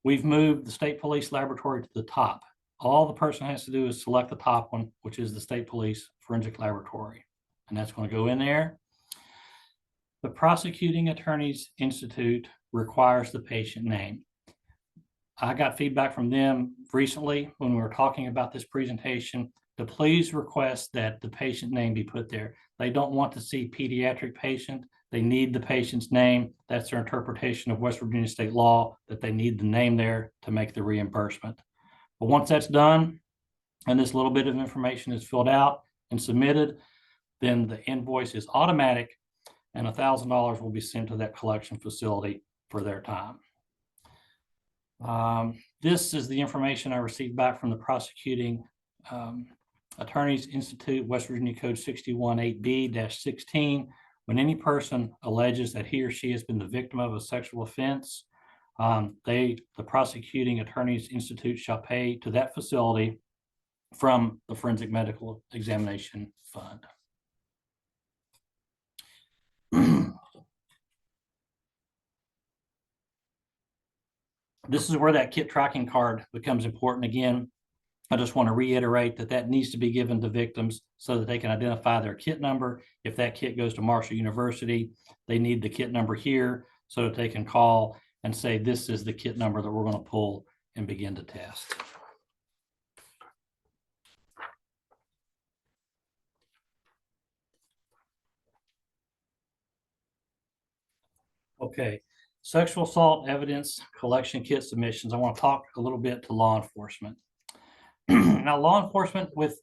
we've moved the state police laboratory to the top. All the person has to do is select the top one, which is the state police forensic laboratory. And that's going to go in there. The Prosecuting Attorneys Institute requires the patient name. I got feedback from them recently when we were talking about this presentation to please request that the patient name be put there. They don't want to see pediatric patient. They need the patient's name. That's their interpretation of West Virginia state law, that they need the name there to make the reimbursement. But once that's done and this little bit of information is filled out and submitted, then the invoice is automatic and $1,000 will be sent to that collection facility for their time. This is the information I received back from the Prosecuting Attorneys Institute, West Virginia Code 618B-16. When any person alleges that he or she has been the victim of a sexual offense, the Prosecuting Attorneys Institute shall pay to that facility from the Forensic Medical Examination Fund. This is where that kit tracking card becomes important again. I just want to reiterate that that needs to be given to victims so that they can identify their kit number. If that kit goes to Marshall University, they need the kit number here so that they can call and say, this is the kit number that we're going to pull and begin to test. Okay, sexual assault evidence collection kit submissions. I want to talk a little bit to law enforcement. Now, law enforcement with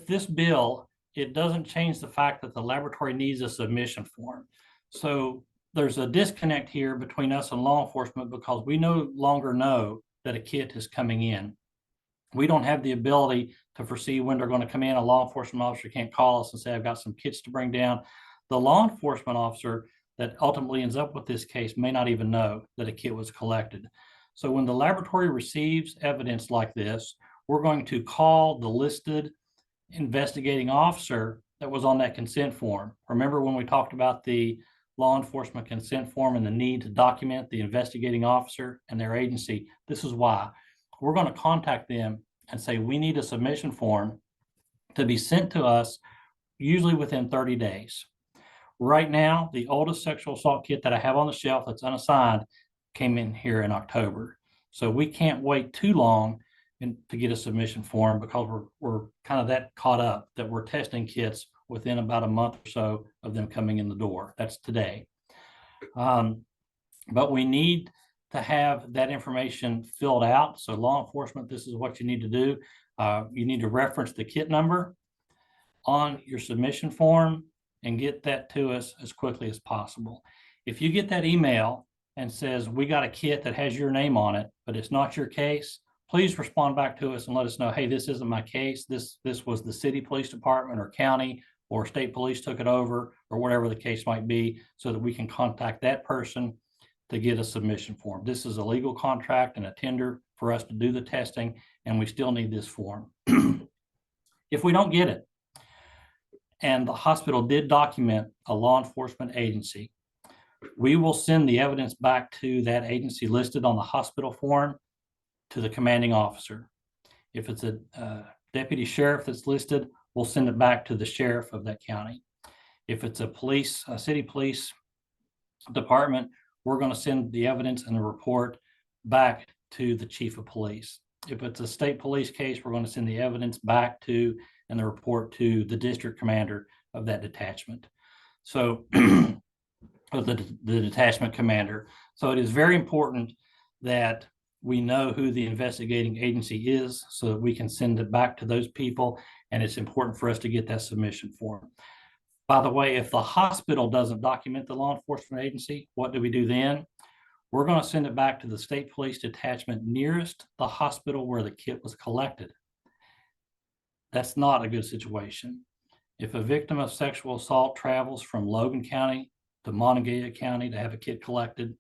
this bill, it doesn't change the fact that the laboratory needs a submission form. So there's a disconnect here between us and law enforcement because we no longer know that a kit is coming in. We don't have the ability to foresee when they're going to come in. A law enforcement officer can't call us and say, I've got some kits to bring down. The law enforcement officer that ultimately ends up with this case may not even know that a kit was collected. So when the laboratory receives evidence like this, we're going to call the listed investigating officer that was on that consent form. Remember when we talked about the law enforcement consent form and the need to document the investigating officer and their agency? This is why. We're going to contact them and say, we need a submission form to be sent to us, usually within 30 days. Right now, the oldest sexual assault kit that I have on the shelf that's unassigned came in here in October. So we can't wait too long to get a submission form because we're kind of that caught up that we're testing kits within about a month or so of them coming in the door. That's today. But we need to have that information filled out. So law enforcement, this is what you need to do. You need to reference the kit number on your submission form and get that to us as quickly as possible. If you get that email and says, we got a kit that has your name on it, but it's not your case, please respond back to us and let us know, hey, this isn't my case. This was the city police department or county or state police took it over or whatever the case might be, so that we can contact that person to get a submission form. This is a legal contract and a tender for us to do the testing, and we still need this form. If we don't get it, and the hospital did document a law enforcement agency, we will send the evidence back to that agency listed on the hospital form to the commanding officer. If it's a deputy sheriff that's listed, we'll send it back to the sheriff of that county. If it's a city police department, we're going to send the evidence and the report back to the chief of police. If it's a state police case, we're going to send the evidence back to and the report to the district commander of that detachment. So the detachment commander. So it is very important that we know who the investigating agency is so that we can send it back to those people. And it's important for us to get that submission form. By the way, if the hospital doesn't document the law enforcement agency, what do we do then? We're going to send it back to the state police detachment nearest the hospital where the kit was collected. That's not a good situation. If a victim of sexual assault travels from Logan County to Monongalia County to have a kit collected,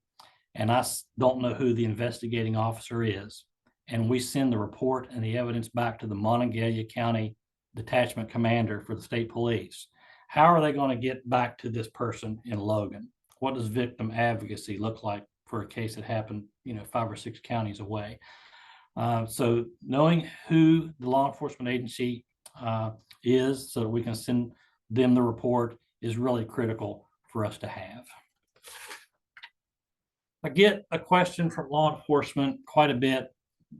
and I don't know who the investigating officer is, and we send the report and the evidence back to the Monongalia County detachment commander for the state police, how are they going to get back to this person in Logan? What does victim advocacy look like for a case that happened, 5 or 6 counties away? So knowing who the law enforcement agency is so that we can send them the report is really critical for us to have. I get a question from law enforcement quite a bit.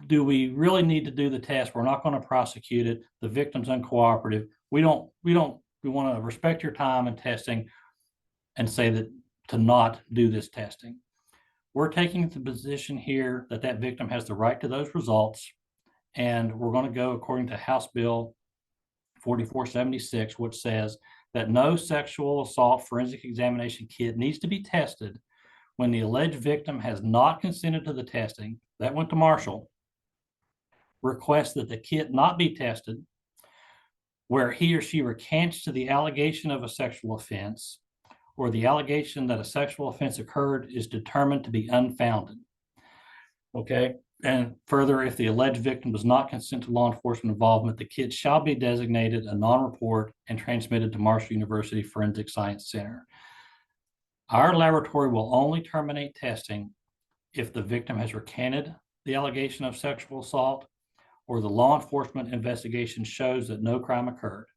Do we really need to do the test? We're not going to prosecute it. The victim's uncooperative. We want to respect your time and testing and say that to not do this testing. We're taking the position here that that victim has the right to those results, and we're going to go according to House Bill 4476, which says that no sexual assault forensic examination kit needs to be tested when the alleged victim has not consented to the testing. That went to Marshall. Requests that the kit not be tested where he or she recants to the allegation of a sexual offense, or the allegation that a sexual offense occurred is determined to be unfounded. Okay. And further, if the alleged victim does not consent to law enforcement involvement, the kit shall be designated a non-report and transmitted to Marshall University Forensic Science Center. Our laboratory will only terminate testing if the victim has recanted the allegation of sexual assault or the law enforcement investigation shows that no crime occurred.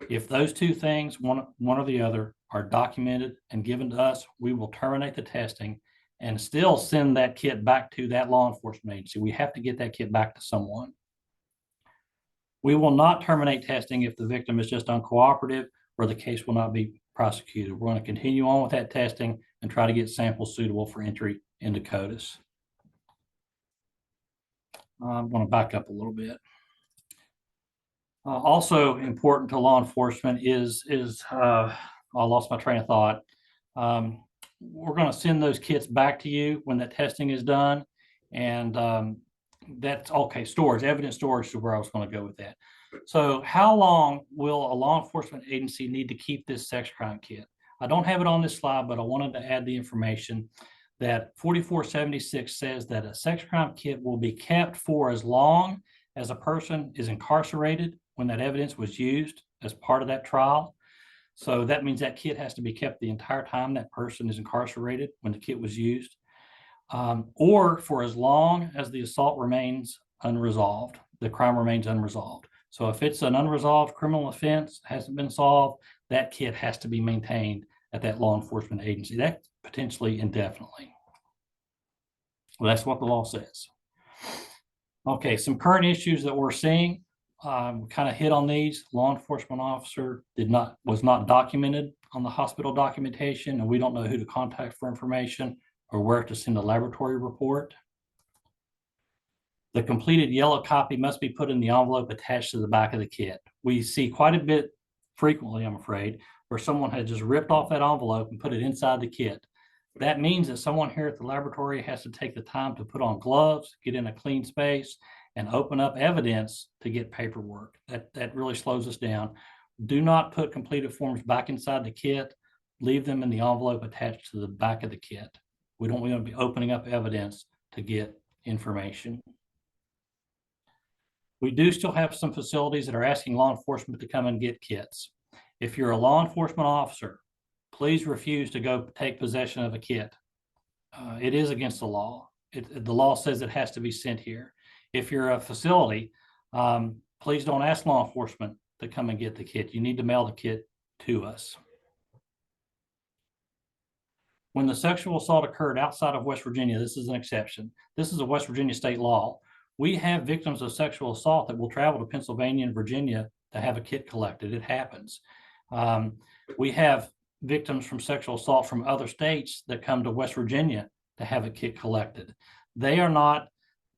If those two things, one or the other, are documented and given to us, we will terminate the testing and still send that kit back to that law enforcement agency. We have to get that kit back to someone. We will not terminate testing if the victim is just uncooperative or the case will not be prosecuted. We're going to continue on with that testing and try to get samples suitable for entry into CODIS. I'm going to back up a little bit. Also important to law enforcement is I lost my train of thought. We're going to send those kits back to you when that testing is done. And that's okay. Storage, evidence storage is where I was going to go with that. So how long will a law enforcement agency need to keep this sex crime kit? I don't have it on this slide, but I wanted to add the information that 4476 says that a sex crime kit will be kept for as long as a person is incarcerated when that evidence was used as part of that trial. So that means that kit has to be kept the entire time that person is incarcerated when the kit was used, or for as long as the assault remains unresolved, the crime remains unresolved. So if it's an unresolved criminal offense, hasn't been solved, that kit has to be maintained at that law enforcement agency. That's potentially indefinitely. Well, that's what the law says. Okay, some current issues that we're seeing. Kind of hit on these. Law enforcement officer was not documented on the hospital documentation, and we don't know who to contact for information or where to send a laboratory report. The completed yellow copy must be put in the envelope attached to the back of the kit. We see quite a bit frequently, I'm afraid, where someone had just ripped off that envelope and put it inside the kit. That means that someone here at the laboratory has to take the time to put on gloves, get in a clean space, and open up evidence to get paperwork. That really slows us down. Do not put completed forms back inside the kit. Leave them in the envelope attached to the back of the kit. We don't want to be opening up evidence to get information. We do still have some facilities that are asking law enforcement to come and get kits. If you're a law enforcement officer, please refuse to go take possession of a kit. It is against the law. The law says it has to be sent here. If you're a facility, please don't ask law enforcement to come and get the kit. You need to mail the kit to us. When the sexual assault occurred outside of West Virginia, this is an exception. This is a West Virginia state law. We have victims of sexual assault that will travel to Pennsylvania and Virginia to have a kit collected. It happens. We have victims from sexual assault from other states that come to West Virginia to have a kit collected.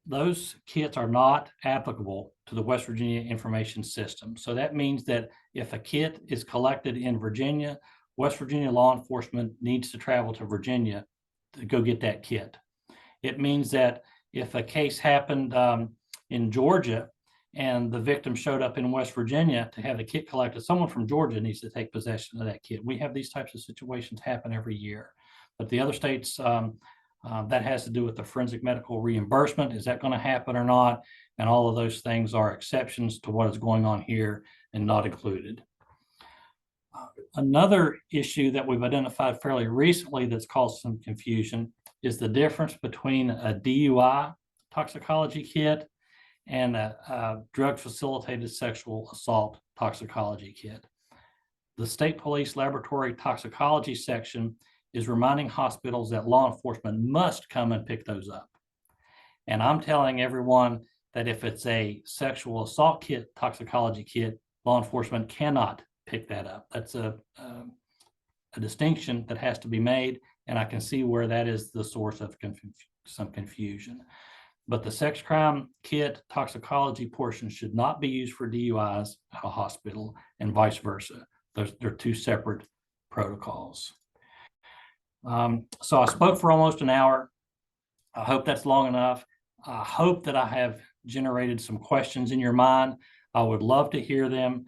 Those kits are not applicable to the West Virginia information system. So that means that if a kit is collected in Virginia, West Virginia law enforcement needs to travel to Virginia to go get that kit. It means that if a case happened in Georgia and the victim showed up in West Virginia to have the kit collected, someone from Georgia needs to take possession of that kit. We have these types of situations happen every year. But the other states, that has to do with the forensic medical reimbursement. Is that going to happen or not? And all of those things are exceptions to what is going on here and not included. Another issue that we've identified fairly recently that's caused some confusion is the difference between a DUI toxicology kit and a drug-facilitated sexual assault toxicology kit. The State Police Laboratory Toxicology section is reminding hospitals that law enforcement must come and pick those up. And I'm telling everyone that if it's a sexual assault kit, toxicology kit, law enforcement cannot pick that up. That's a distinction that has to be made, and I can see where that is the source of some confusion. But the sex crime kit toxicology portion should not be used for DUIs at a hospital, and vice versa. They're two separate protocols. So I spoke for almost an hour. I hope that's long enough. I hope that I have generated some questions in your mind. I would love to hear them.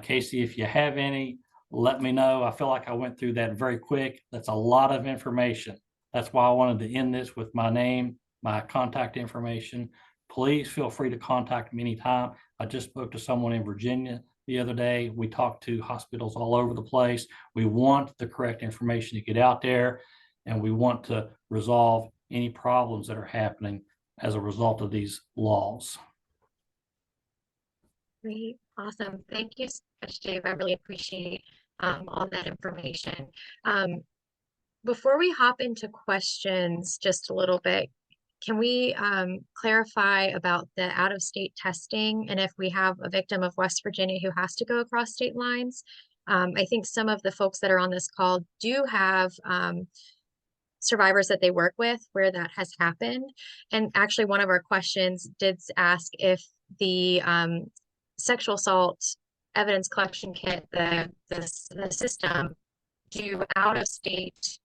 Casey, if you have any, let me know. I feel like I went through that very quick. That's a lot of information. That's why I wanted to end this with my name, my contact information. Please feel free to contact me anytime. I just spoke to someone in Virginia the other day. We talked to hospitals all over the place. We want the correct information to get out there, and we want to resolve any problems that are happening as a result of these laws. Great. Awesome. Thank you so much, Dave. I really appreciate all that information. Before we hop into questions just a little bit, can we clarify about the out-of-state testing, and if we have a victim of West Virginia who has to go across state lines? I think some of the folks that are on this call do have survivors that they work with where that has happened. And actually, one of our questions did ask if the sexual assault evidence collection kit, the system, do out-of-state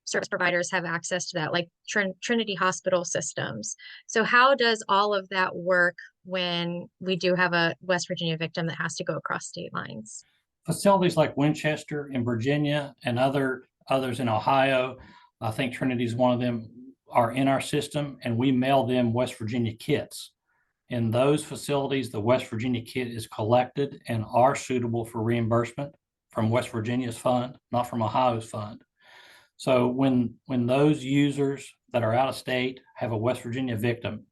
service providers have access to that, like Trinity Hospital systems? So how does all of that work when we do have a West Virginia victim that has to go across state lines? Facilities like Winchester in Virginia and others in Ohio, I think Trinity is one of them, are in our system, and we mail them West Virginia kits. In those facilities, the West Virginia kit is collected and are suitable for reimbursement from West Virginia's fund, not from Ohio's fund. So when those users that are out of state have a West Virginia victim,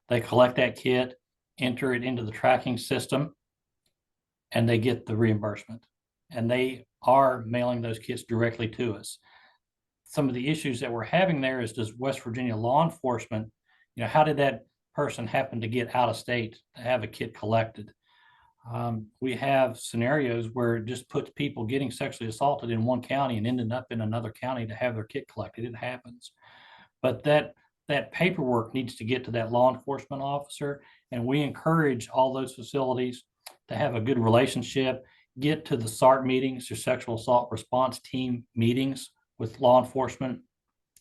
they collect that kit, enter it into the tracking system, and they get the reimbursement. And they are mailing those kits directly to us. Some of the issues that we're having there is, does West Virginia law enforcement, how did that person happen to get out of state to have a kit collected? We have scenarios where it just puts people getting sexually assaulted in one county and ending up in another county to have their kit collected. It happens. But that paperwork needs to get to that law enforcement officer, and we encourage all those facilities to have a good relationship, get to the SART meetings, your sexual assault response team meetings with law enforcement,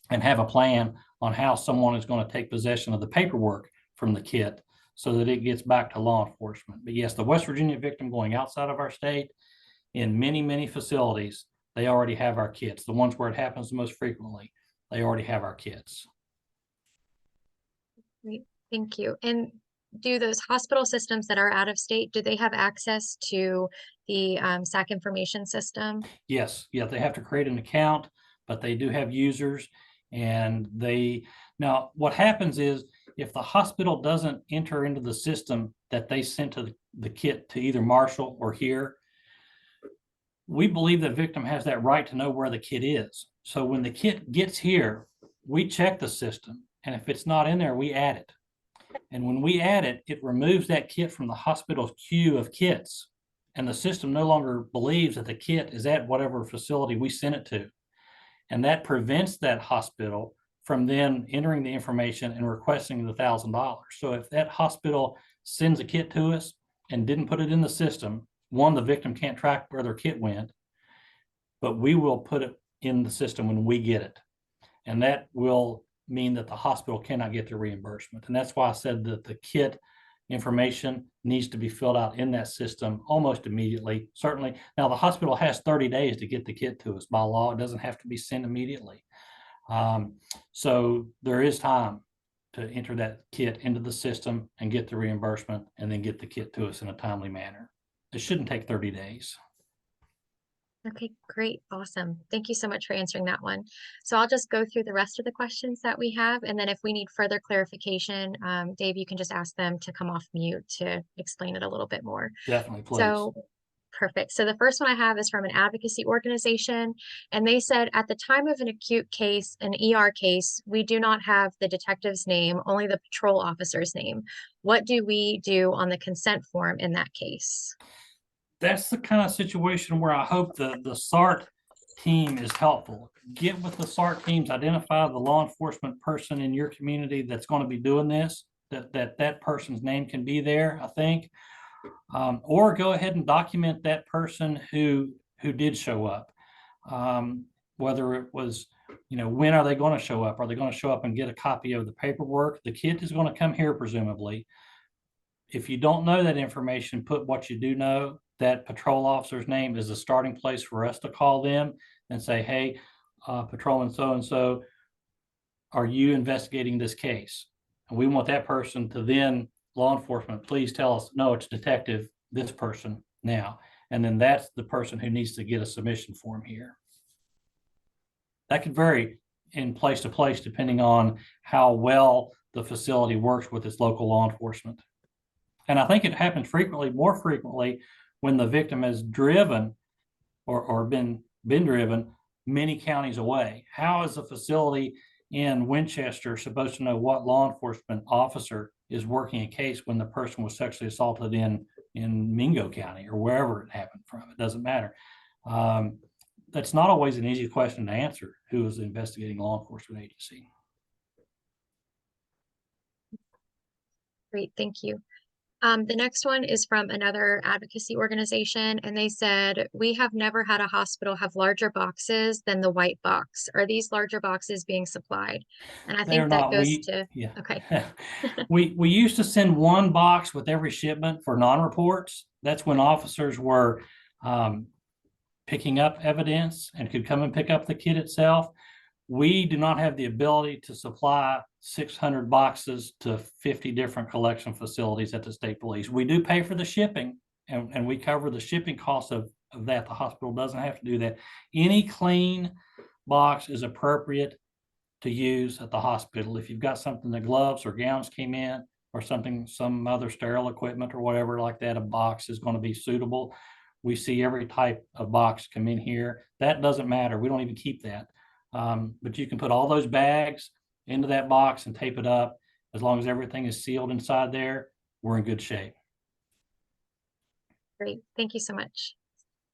and have a plan on how someone is going to take possession of the paperwork from the kit so that it gets back to law enforcement. But yes, the West Virginia victim going outside of our state, in many, many facilities, they already have our kits. The ones where it happens the most frequently, they already have our kits. Great, thank you. And do those hospital systems that are out of state, do they have access to the SAC information system? Yes, yeah, they have to create an account, but they do have users, and now what happens is, if the hospital doesn't enter into the system that they sent to the kit to either Marshall or here, we believe the victim has that right to know where the kit is. So when the kit gets here, we check the system, and if it's not in there, we add it. And when we add it, it removes that kit from the hospital's queue of kits, and the system no longer believes that the kit is at whatever facility we sent it to. And that prevents that hospital from then entering the information and requesting the $1,000. So if that hospital sends a kit to us and didn't put it in the system, one, the victim can't track where their kit went, but we will put it in the system when we get it. And that will mean that the hospital cannot get the reimbursement. And that's why I said that the kit information needs to be filled out in that system almost immediately. Certainly, now the hospital has 30 days to get the kit to us by law. It doesn't have to be sent immediately. So there is time to enter that kit into the system and get the reimbursement, and then get the kit to us in a timely manner. It shouldn't take 30 days. Okay, great. Awesome. Thank you so much for answering that one. So I'll just go through the rest of the questions that we have. And then if we need further clarification, Dave, you can just ask them to come off mute to explain it a little bit more. Definitely, please. So Perfect. So the first one I have is from an advocacy organization, and they said at the time of an acute case, an ER case, we do not have the detective's name, only the patrol officer's name. What do we do on the consent form in that case? That's the kind of situation where I hope the SART team is helpful. Get with the SART teams, identify the law enforcement person in your community that's going to be doing this, that person's name can be there, I think. Or go ahead and document that person who did show up. Whether it was, when are they going to show up? Are they going to show up and get a copy of the paperwork? The kid is going to come here presumably. If you don't know that information, put what you do know. That patrol officer's name is a starting place for us to call them and say, hey, patrolman so-and-so, are you investigating this case? And we want that person to then, law enforcement, please tell us, no, it's detective, this person now. And then that's the person who needs to get a submission form here. That could vary in place to place depending on how well the facility works with its local law enforcement. And I think it happens frequently, more frequently, when the victim has driven or been driven many counties away. How is the facility in Winchester supposed to know what law enforcement officer is working a case when the person was sexually assaulted in Mingo County or wherever it happened from? It doesn't matter. That's not always an easy question to answer. Who is the investigating law enforcement agency? Great, thank you. The next one is from another advocacy organization, and they said, we have never had a hospital have larger boxes than the white box. Are these larger boxes being supplied? And I think that goes to, yeah. Okay. we used to send one box with every shipment for non-reports. That's when officers were picking up evidence and could come and pick up the kit itself. We do not have the ability to supply 600 boxes to 50 different collection facilities at the state police. We do pay for the shipping and we cover the shipping costs of that. The hospital doesn't have to do that. Any clean box is appropriate to use at the hospital. If you've got something that gloves or gowns came in or something, some other sterile equipment or whatever like that, a box is going to be suitable. We see every type of box come in here. That doesn't matter. We don't even keep that. But you can put all those bags into that box and tape it up. As long as everything is sealed inside there, we're in good shape. Great, thank you so much.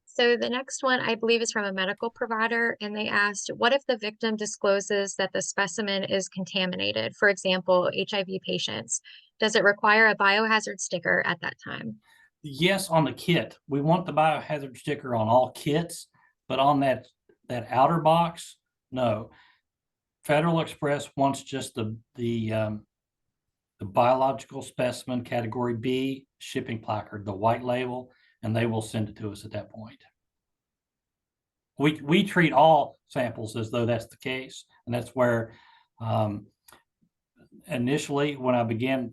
So the next one, I believe, is from a medical provider, and they asked, what if the victim discloses that the specimen is contaminated? For example, HIV patients. Does it require a biohazard sticker at that time? Yes, on the kit. We want the biohazard sticker on all kits, but on that outer box, no. Federal Express wants just the biological specimen category B shipping placard, the white label, and they will send it to us at that point. We treat all samples as though that's the case, and that's where initially when I began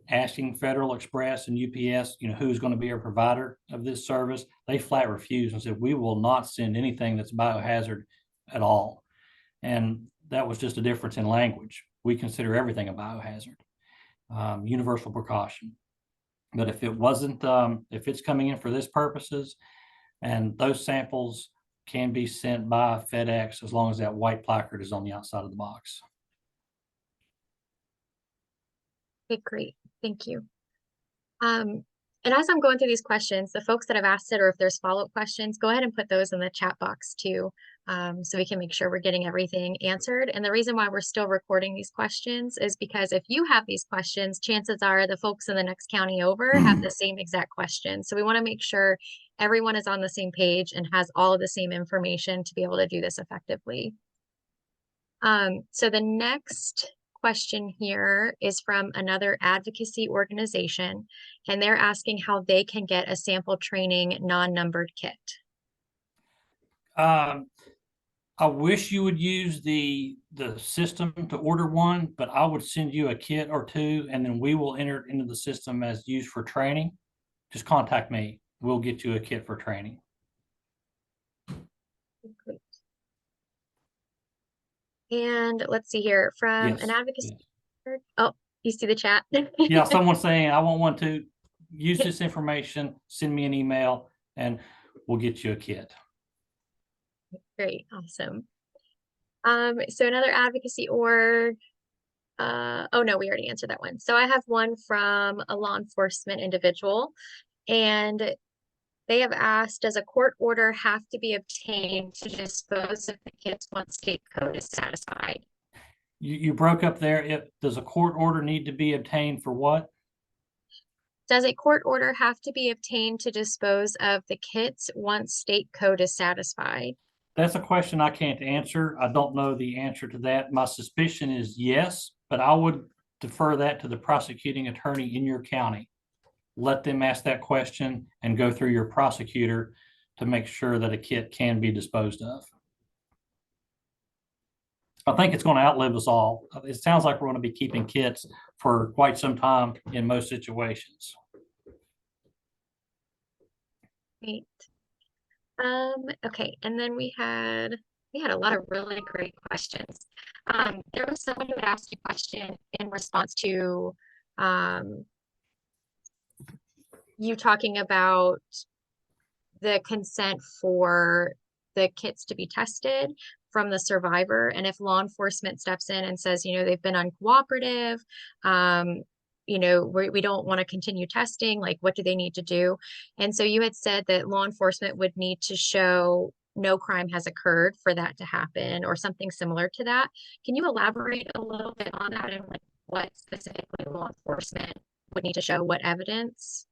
asking Federal Express and UPS, who's going to be our provider of this service, they flat refused and said, we will not send anything that's biohazard at all. And that was just a difference in language. We consider everything a biohazard, universal precaution. But if it wasn't, if it's coming in for this purposes, and those samples can be sent by FedEx as long as that white placard is on the outside of the box. Okay, great. Thank you. And as I'm going through these questions, the folks that have asked it, or if there's follow-up questions, go ahead and put those in the chat box too, so we can make sure we're getting everything answered. And the reason why we're still recording these questions is because if you have these questions, chances are the folks in the next county over have the same exact questions. So we want to make sure everyone is on the same page and has all of the same information to be able to do this effectively. So the next question here is from another advocacy organization, and they're asking how they can get a sample training non-numbered kit. I wish you would use the system to order one, but I would send you a kit or two, and then we will enter it into the system as used for training. Just contact me. We'll get you a kit for training. Great. And let's see here from Yes, an advocacy. yes. Oh, you see the chat? Yeah, someone's saying, I want one to use this information, send me an email, and we'll get you a kit. Great, awesome. So another advocacy org. Oh no, we already answered that one. So I have one from a law enforcement individual, and they have asked, does a court order have to be obtained to dispose of the kids once state code is satisfied? You broke up there. Does a court order need to be obtained for what? Does a court order have to be obtained to dispose of the kits once state code is satisfied? That's a question I can't answer. I don't know the answer to that. My suspicion is yes, but I would defer that to the prosecuting attorney in your county. Let them ask that question and go through your prosecutor to make sure that a kit can be disposed of. I think it's going to outlive us all. It sounds like we're going to be keeping kits for quite some time in most situations. Great. Okay, and then we had a lot of really great questions. There was someone who had asked a question in response to you talking about the consent for the kits to be tested from the survivor, and if law enforcement steps in and says, they've been uncooperative, we don't want to continue testing, like what do they need to do? And so you had said that law enforcement would need to show no crime has occurred for that to happen, or something similar to that. Can you elaborate a little bit on that, and like what specifically law enforcement would need to show, what evidence?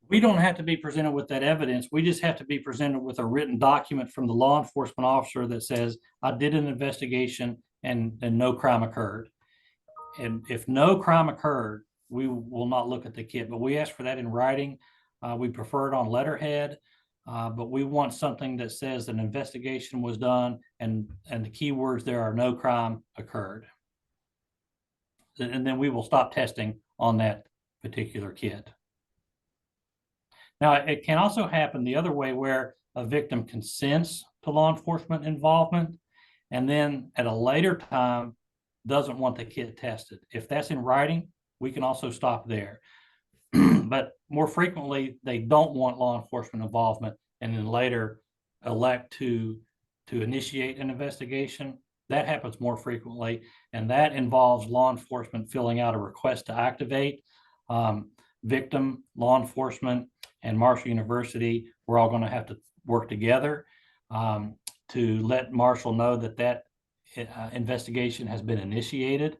We don't have to be presented with that evidence. We just have to be presented with a written document from the law enforcement officer that says, I did an investigation and no crime occurred. And if no crime occurred, we will not look at the kit, but we ask for that in writing. We prefer it on letterhead, but we want something that says an investigation was done and the key words there are no crime occurred. And then we will stop testing on that particular kit. Now, it can also happen the other way, where a victim consents to law enforcement involvement and then at a later time doesn't want the kit tested. If that's in writing, we can also stop there. But more frequently, they don't want law enforcement involvement and then later elect to initiate an investigation. That happens more frequently, and that involves law enforcement filling out a request to activate. Victim, law enforcement, and Marshall University, we're all going to have to work together to let Marshall know that investigation has been initiated.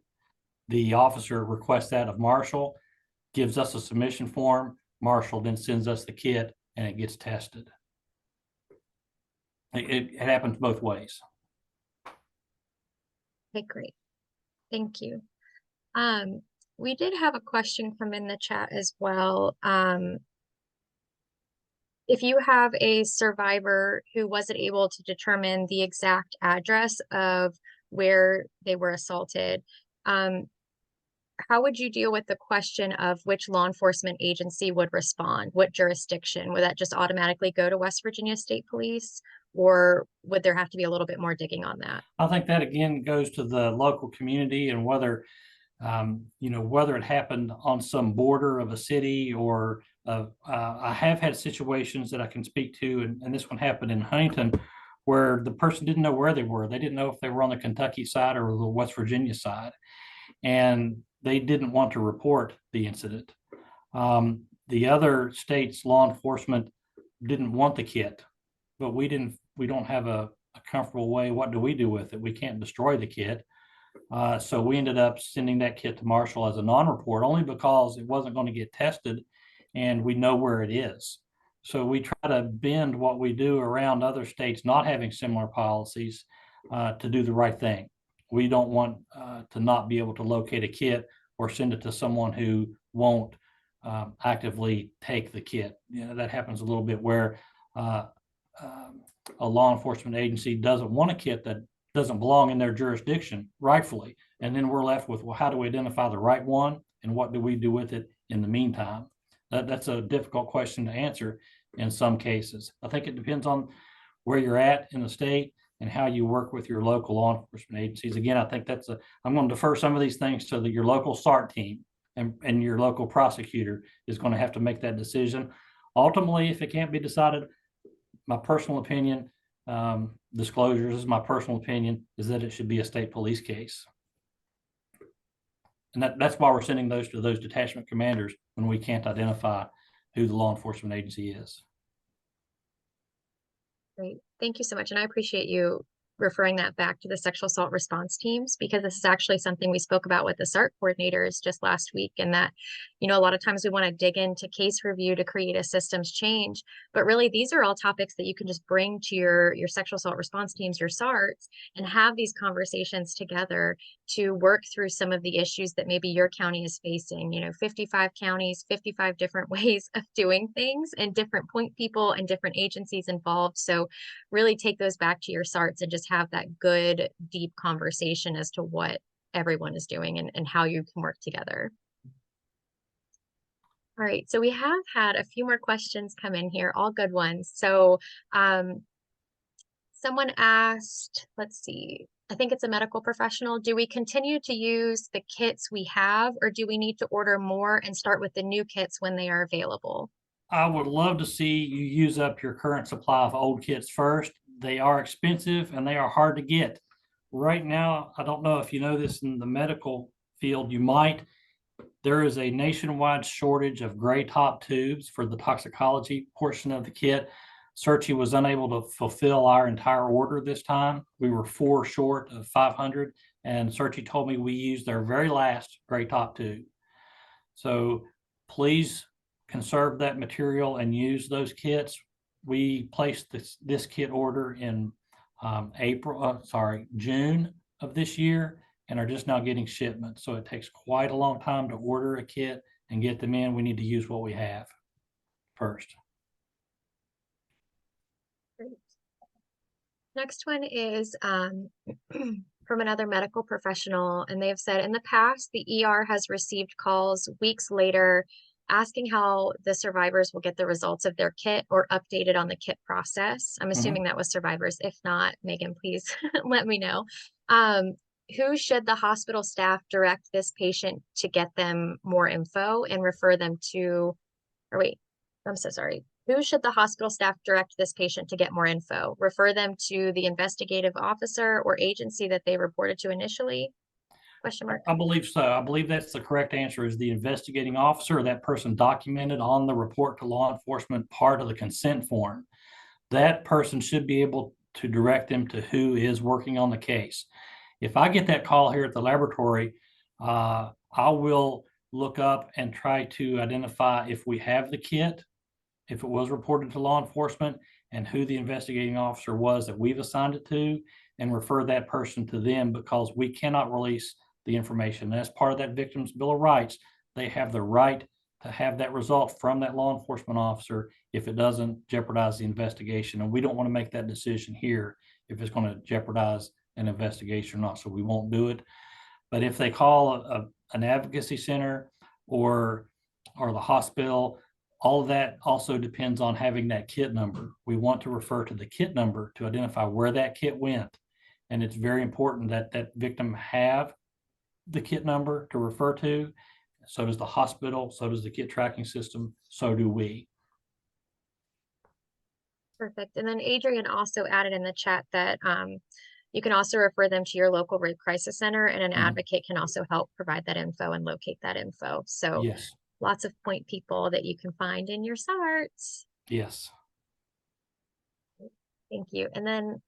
The officer requests that of Marshall, gives us a submission form. Marshall then sends us the kit and it gets tested. It happens both ways. Okay, great. Thank you. We did have a question come in the chat as well. If you have a survivor who wasn't able to determine the exact address of where they were assaulted, how would you deal with the question of which law enforcement agency would respond? What jurisdiction? Would that just automatically go to West Virginia State Police, or would there have to be a little bit more digging on that? I think that again goes to the local community and whether whether it happened on some border of a city or I have had situations that I can speak to, and this one happened in Huntington, where the person didn't know where they were. They didn't know if they were on the Kentucky side or the West Virginia side, and they didn't want to report the incident. The other state's law enforcement didn't want the kit, but we don't have a comfortable way. What do we do with it? We can't destroy the kit. So we ended up sending that kit to Marshall as a non-report, only because it wasn't going to get tested and we know where it is. So we try to bend what we do around other states not having similar policies to do the right thing. We don't want to not be able to locate a kit or send it to someone who won't actively take the kit. That happens a little bit where a law enforcement agency doesn't want a kit that doesn't belong in their jurisdiction rightfully. And then we're left with, well, how do we identify the right one and what do we do with it in the meantime? That's a difficult question to answer in some cases. I think it depends on where you're at in the state and how you work with your local law enforcement agencies. Again, I think I'm going to defer some of these things to your local SART team, and your local prosecutor is going to have to make that decision. Ultimately, if it can't be decided, my personal opinion, disclosures is my personal opinion, is that it should be a state police case. And that's why we're sending those to those detachment commanders when we can't identify who the law enforcement agency is. Great. Thank you so much. And I appreciate you referring that back to the sexual assault response teams, because this is actually something we spoke about with the SART coordinators just last week. And that, you know, a lot of times we want to dig into case review to create a systems change, but really these are all topics that you can just bring to your sexual assault response teams, your SARTs, and have these conversations together to work through some of the issues that maybe your county is facing. You know, 55 counties, 55 different ways of doing things, and different point people and different agencies involved. So really take those back to your SARTs and just have that good, deep conversation as to what everyone is doing and how you can work together. All right, so we have had a few more questions come in here, all good ones. So someone asked, let's see, I think it's a medical professional. Do we continue to use the kits we have, or do we need to order more and start with the new kits when they are available? I would love to see you use up your current supply of old kits first. They are expensive and they are hard to get. Right now, I don't know if you know this in the medical field, you might. There is a nationwide shortage of gray top tubes for the toxicology portion of the kit. SAECKs was unable to fulfill our entire order this time. We were 4 short of 500, and SAECKs told me we used their very last gray top tube. So please conserve that material and use those kits. We placed this kit order in June of this year, and are just now getting shipments. So it takes quite a long time to order a kit and get them in. We need to use what we have first. Great. Next one is from another medical professional, and they've said in the past, the ER has received calls weeks later asking how the survivors will get the results of their kit or updated on the kit process. I'm assuming that was survivors. If not, Megan, please let me know. Who should the hospital staff direct this patient to get them more info and refer them to, or wait, I'm so sorry. Who should the hospital staff direct this patient to get more info? Refer them to the investigative officer or agency that they reported to initially? Question mark. I believe so. I believe that's the correct answer, is the investigating officer, or that person documented on the report to law enforcement part of the consent form. That person should be able to direct them to who is working on the case. If I get that call here at the laboratory, I will look up and try to identify if we have the kit, if it was reported to law enforcement, and who the investigating officer was that we've assigned it to, and refer that person to them, because we cannot release the information. As part of that victim's Bill of Rights, they have the right to have that result from that law enforcement officer if it doesn't jeopardize the investigation. And we don't want to make that decision here if it's going to jeopardize an investigation or not, so we won't do it. But if they call an advocacy center or the hospital, all of that also depends on having that kit number. We want to refer to the kit number to identify where that kit went. And it's very important that that victim have the kit number to refer to. So does the hospital, so does the kit tracking system, so do we. Perfect. And then Adrian also added in the chat that you can also refer them to your local rape crisis center, and an advocate can also help provide that info and locate that info. So yes, lots of point people that you can find in your SARTs. yes. Thank you. And then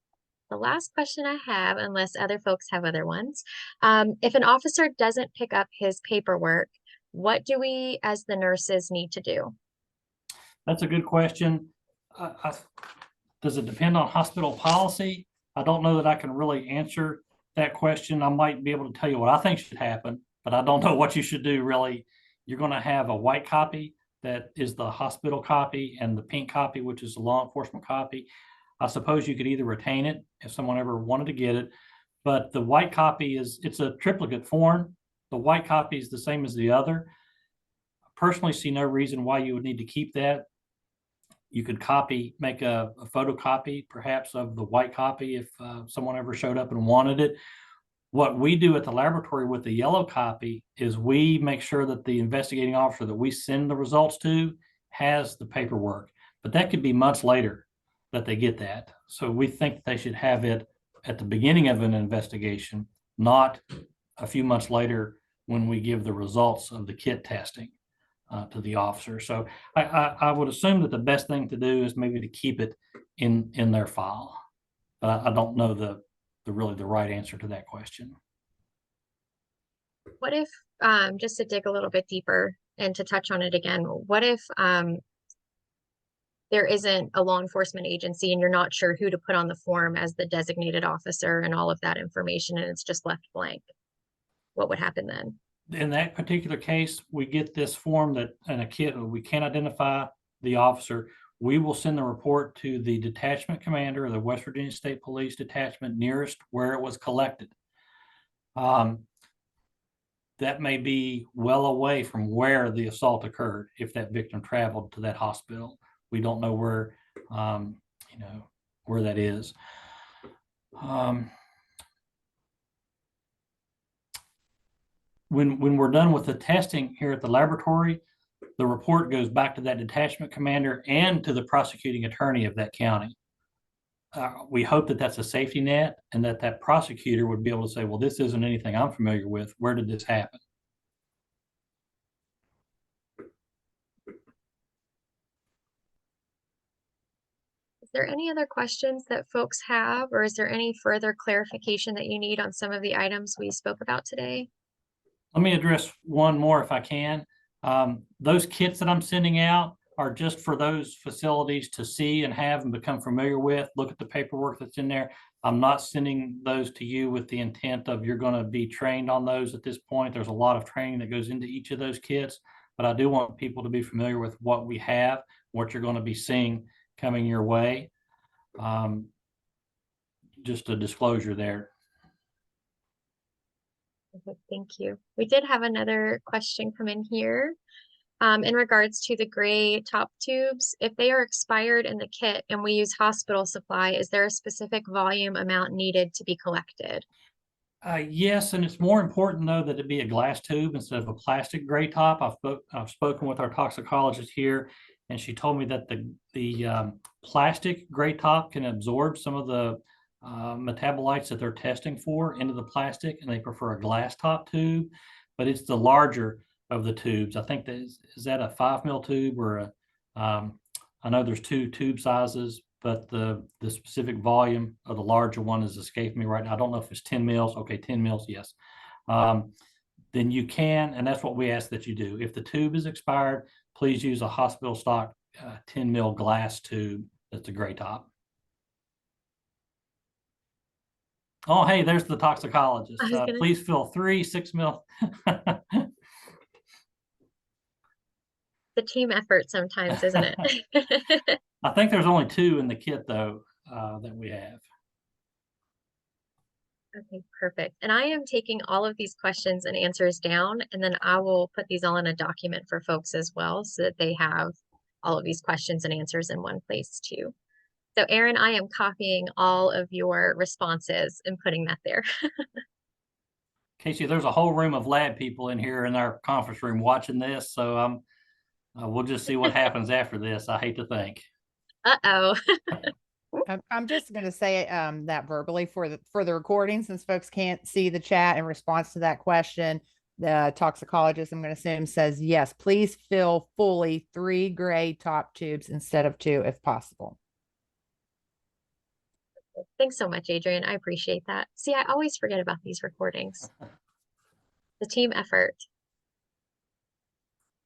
the last question I have, unless other folks have other ones, if an officer doesn't pick up his paperwork, what do we as the nurses need to do? That's a good question. Does it depend on hospital policy? I don't know that I can really answer that question. I might be able to tell you what I think should happen, but I don't know what you should do really. You're going to have a white copy that is the hospital copy, and the pink copy, which is the law enforcement copy. I suppose you could either retain it if someone ever wanted to get it, but the white copy it's a triplicate form. The white copy is the same as the other. I personally see no reason why you would need to keep that. You could make a photocopy perhaps of the white copy if someone ever showed up and wanted it. What we do at the laboratory with the yellow copy is we make sure that the investigating officer that we send the results to has the paperwork, but that could be months later that they get that. So we think they should have it at the beginning of an investigation, not a few months later when we give the results of the kit testing to the officer. So I would assume that the best thing to do is maybe to keep it in their file. But I don't know the really the right answer to that question. What if, just to dig a little bit deeper and to touch on it again, what if there isn't a law enforcement agency and you're not sure who to put on the form as the designated officer and all of that information and it's just left blank? What would happen then? In that particular case, we get this form that and a kit, we can't identify the officer. We will send the report to the detachment commander of the West Virginia State Police detachment nearest where it was collected. That may be well away from where the assault occurred if that victim traveled to that hospital. We don't know where, where that is. When we're done with the testing here at the laboratory, the report goes back to that detachment commander and to the prosecuting attorney of that county. We hope that that's a safety net and that prosecutor would be able to say, well, this isn't anything I'm familiar with. Where did this happen? Is there any other questions that folks have, or is there any further clarification that you need on some of the items we spoke about today? Let me address one more if I can. Those kits that I'm sending out are just for those facilities to see and have and become familiar with. Look at the paperwork that's in there. I'm not sending those to you with the intent of you're going to be trained on those at this point. There's a lot of training that goes into each of those kits, but I do want people to be familiar with what we have, what you're going to be seeing coming your way. Just a disclosure there. Okay, thank you. We did have another question come in here. In regards to the gray top tubes, if they are expired in the kit and we use hospital supply, is there a specific volume amount needed to be collected? Yes, and it's more important though that it be a glass tube instead of a plastic gray top. I've spoken with our toxicologist here, and she told me that the plastic gray top can absorb some of the metabolites that they're testing for into the plastic, and they prefer a glass top tube. But it's the larger of the tubes. I think that is that a 5 mil tube or a I know there's two tube sizes, but the specific volume of the larger one is escaping me right now. I don't know if it's 10 mils. Okay, 10 mils, yes. Then you can, and that's what we ask that you do. If the tube is expired, please use a hospital stock 10 mil glass tube that's a gray top. Oh, hey, there's the toxicologist. Please fill 3 6 mil. The team effort sometimes, isn't it? I think there's only 2 in the kit though that we have. Okay, perfect. And I am taking all of these questions and answers down, and then I will put these all in a document for folks as well so that they have all of these questions and answers in one place too. So Erin, I am copying all of your responses and putting that there. Casey, there's a whole room of lab people in here in our conference room watching this, so we'll just see what happens after this. I hate to think. Uh-oh. I'm just going to say that verbally for the recording, since folks can't see the chat in response to that question. The toxicologist, I'm going to assume, says, yes, please fill fully 3 gray top tubes instead of 2 if possible. Thanks so much, Adrian. I appreciate that. See, I always forget about these recordings. The team effort.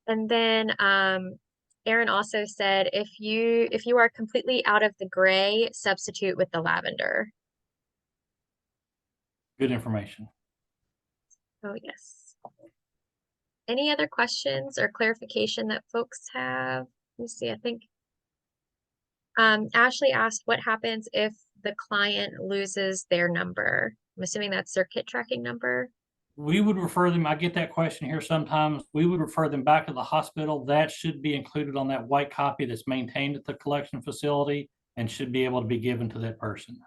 And then Erin also said, if you are completely out of the gray, substitute with the lavender. Good information. Oh, yes. Any other questions or clarification that folks have? Let me see, I think Ashley asked what happens if the client loses their number. I'm assuming that's their kit tracking number. We would refer them, I get that question here sometimes. We would refer them back to the hospital. That should be included on that white copy that's maintained at the collection facility and should be able to be given to that person.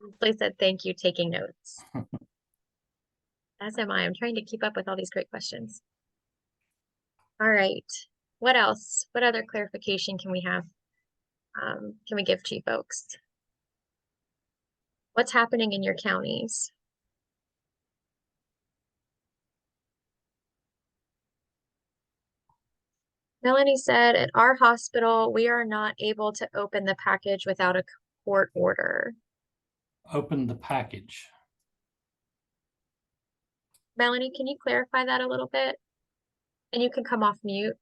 Leslie said, thank you, taking notes. As am I. I'm trying to keep up with all these great questions. All right. What else? What other clarification can we have? Can we give to you folks? What's happening in your counties? Melanie said, at our hospital, we are not able to open the package without a court order. Open the package. Melanie, can you clarify that a little bit? And you can come off mute.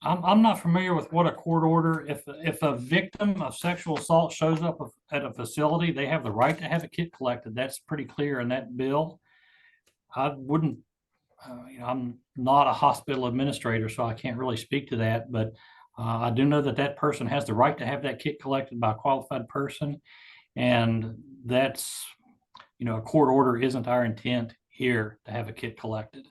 I'm not familiar with what a court order, if a victim of sexual assault shows up at a facility, they have the right to have a kit collected. That's pretty clear in that bill. I wouldn't, I'm not a hospital administrator, so I can't really speak to that, but I do know that that person has the right to have that kit collected by a qualified person. And that's, a court order isn't our intent here to have a kit collected.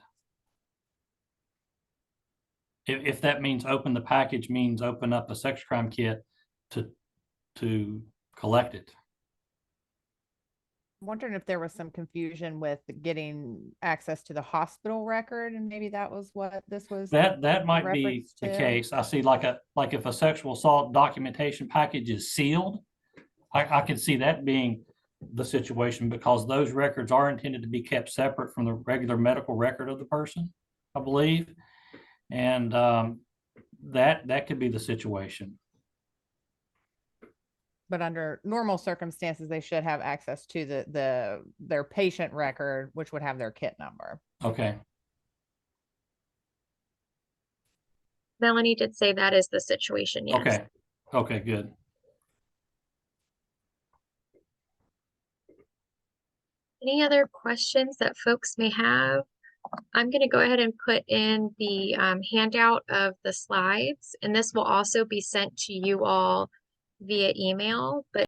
If that means open the package means open up a sex crime kit to collect it. I'm wondering if there was some confusion with getting access to the hospital record, and maybe that was what this was. That might be reference the to. case. I see like if a sexual assault documentation package is sealed, I can see that being the situation, because those records are intended to be kept separate from the regular medical record of the person, I believe. And that could be the situation. But under normal circumstances, they should have access to their patient record, which would have their kit number. Okay. Melanie did say that is the situation, yes. Okay. Okay, good. Any other questions that folks may have? I'm going to go ahead and put in the handout of the slides, and this will also be sent to you all via email, but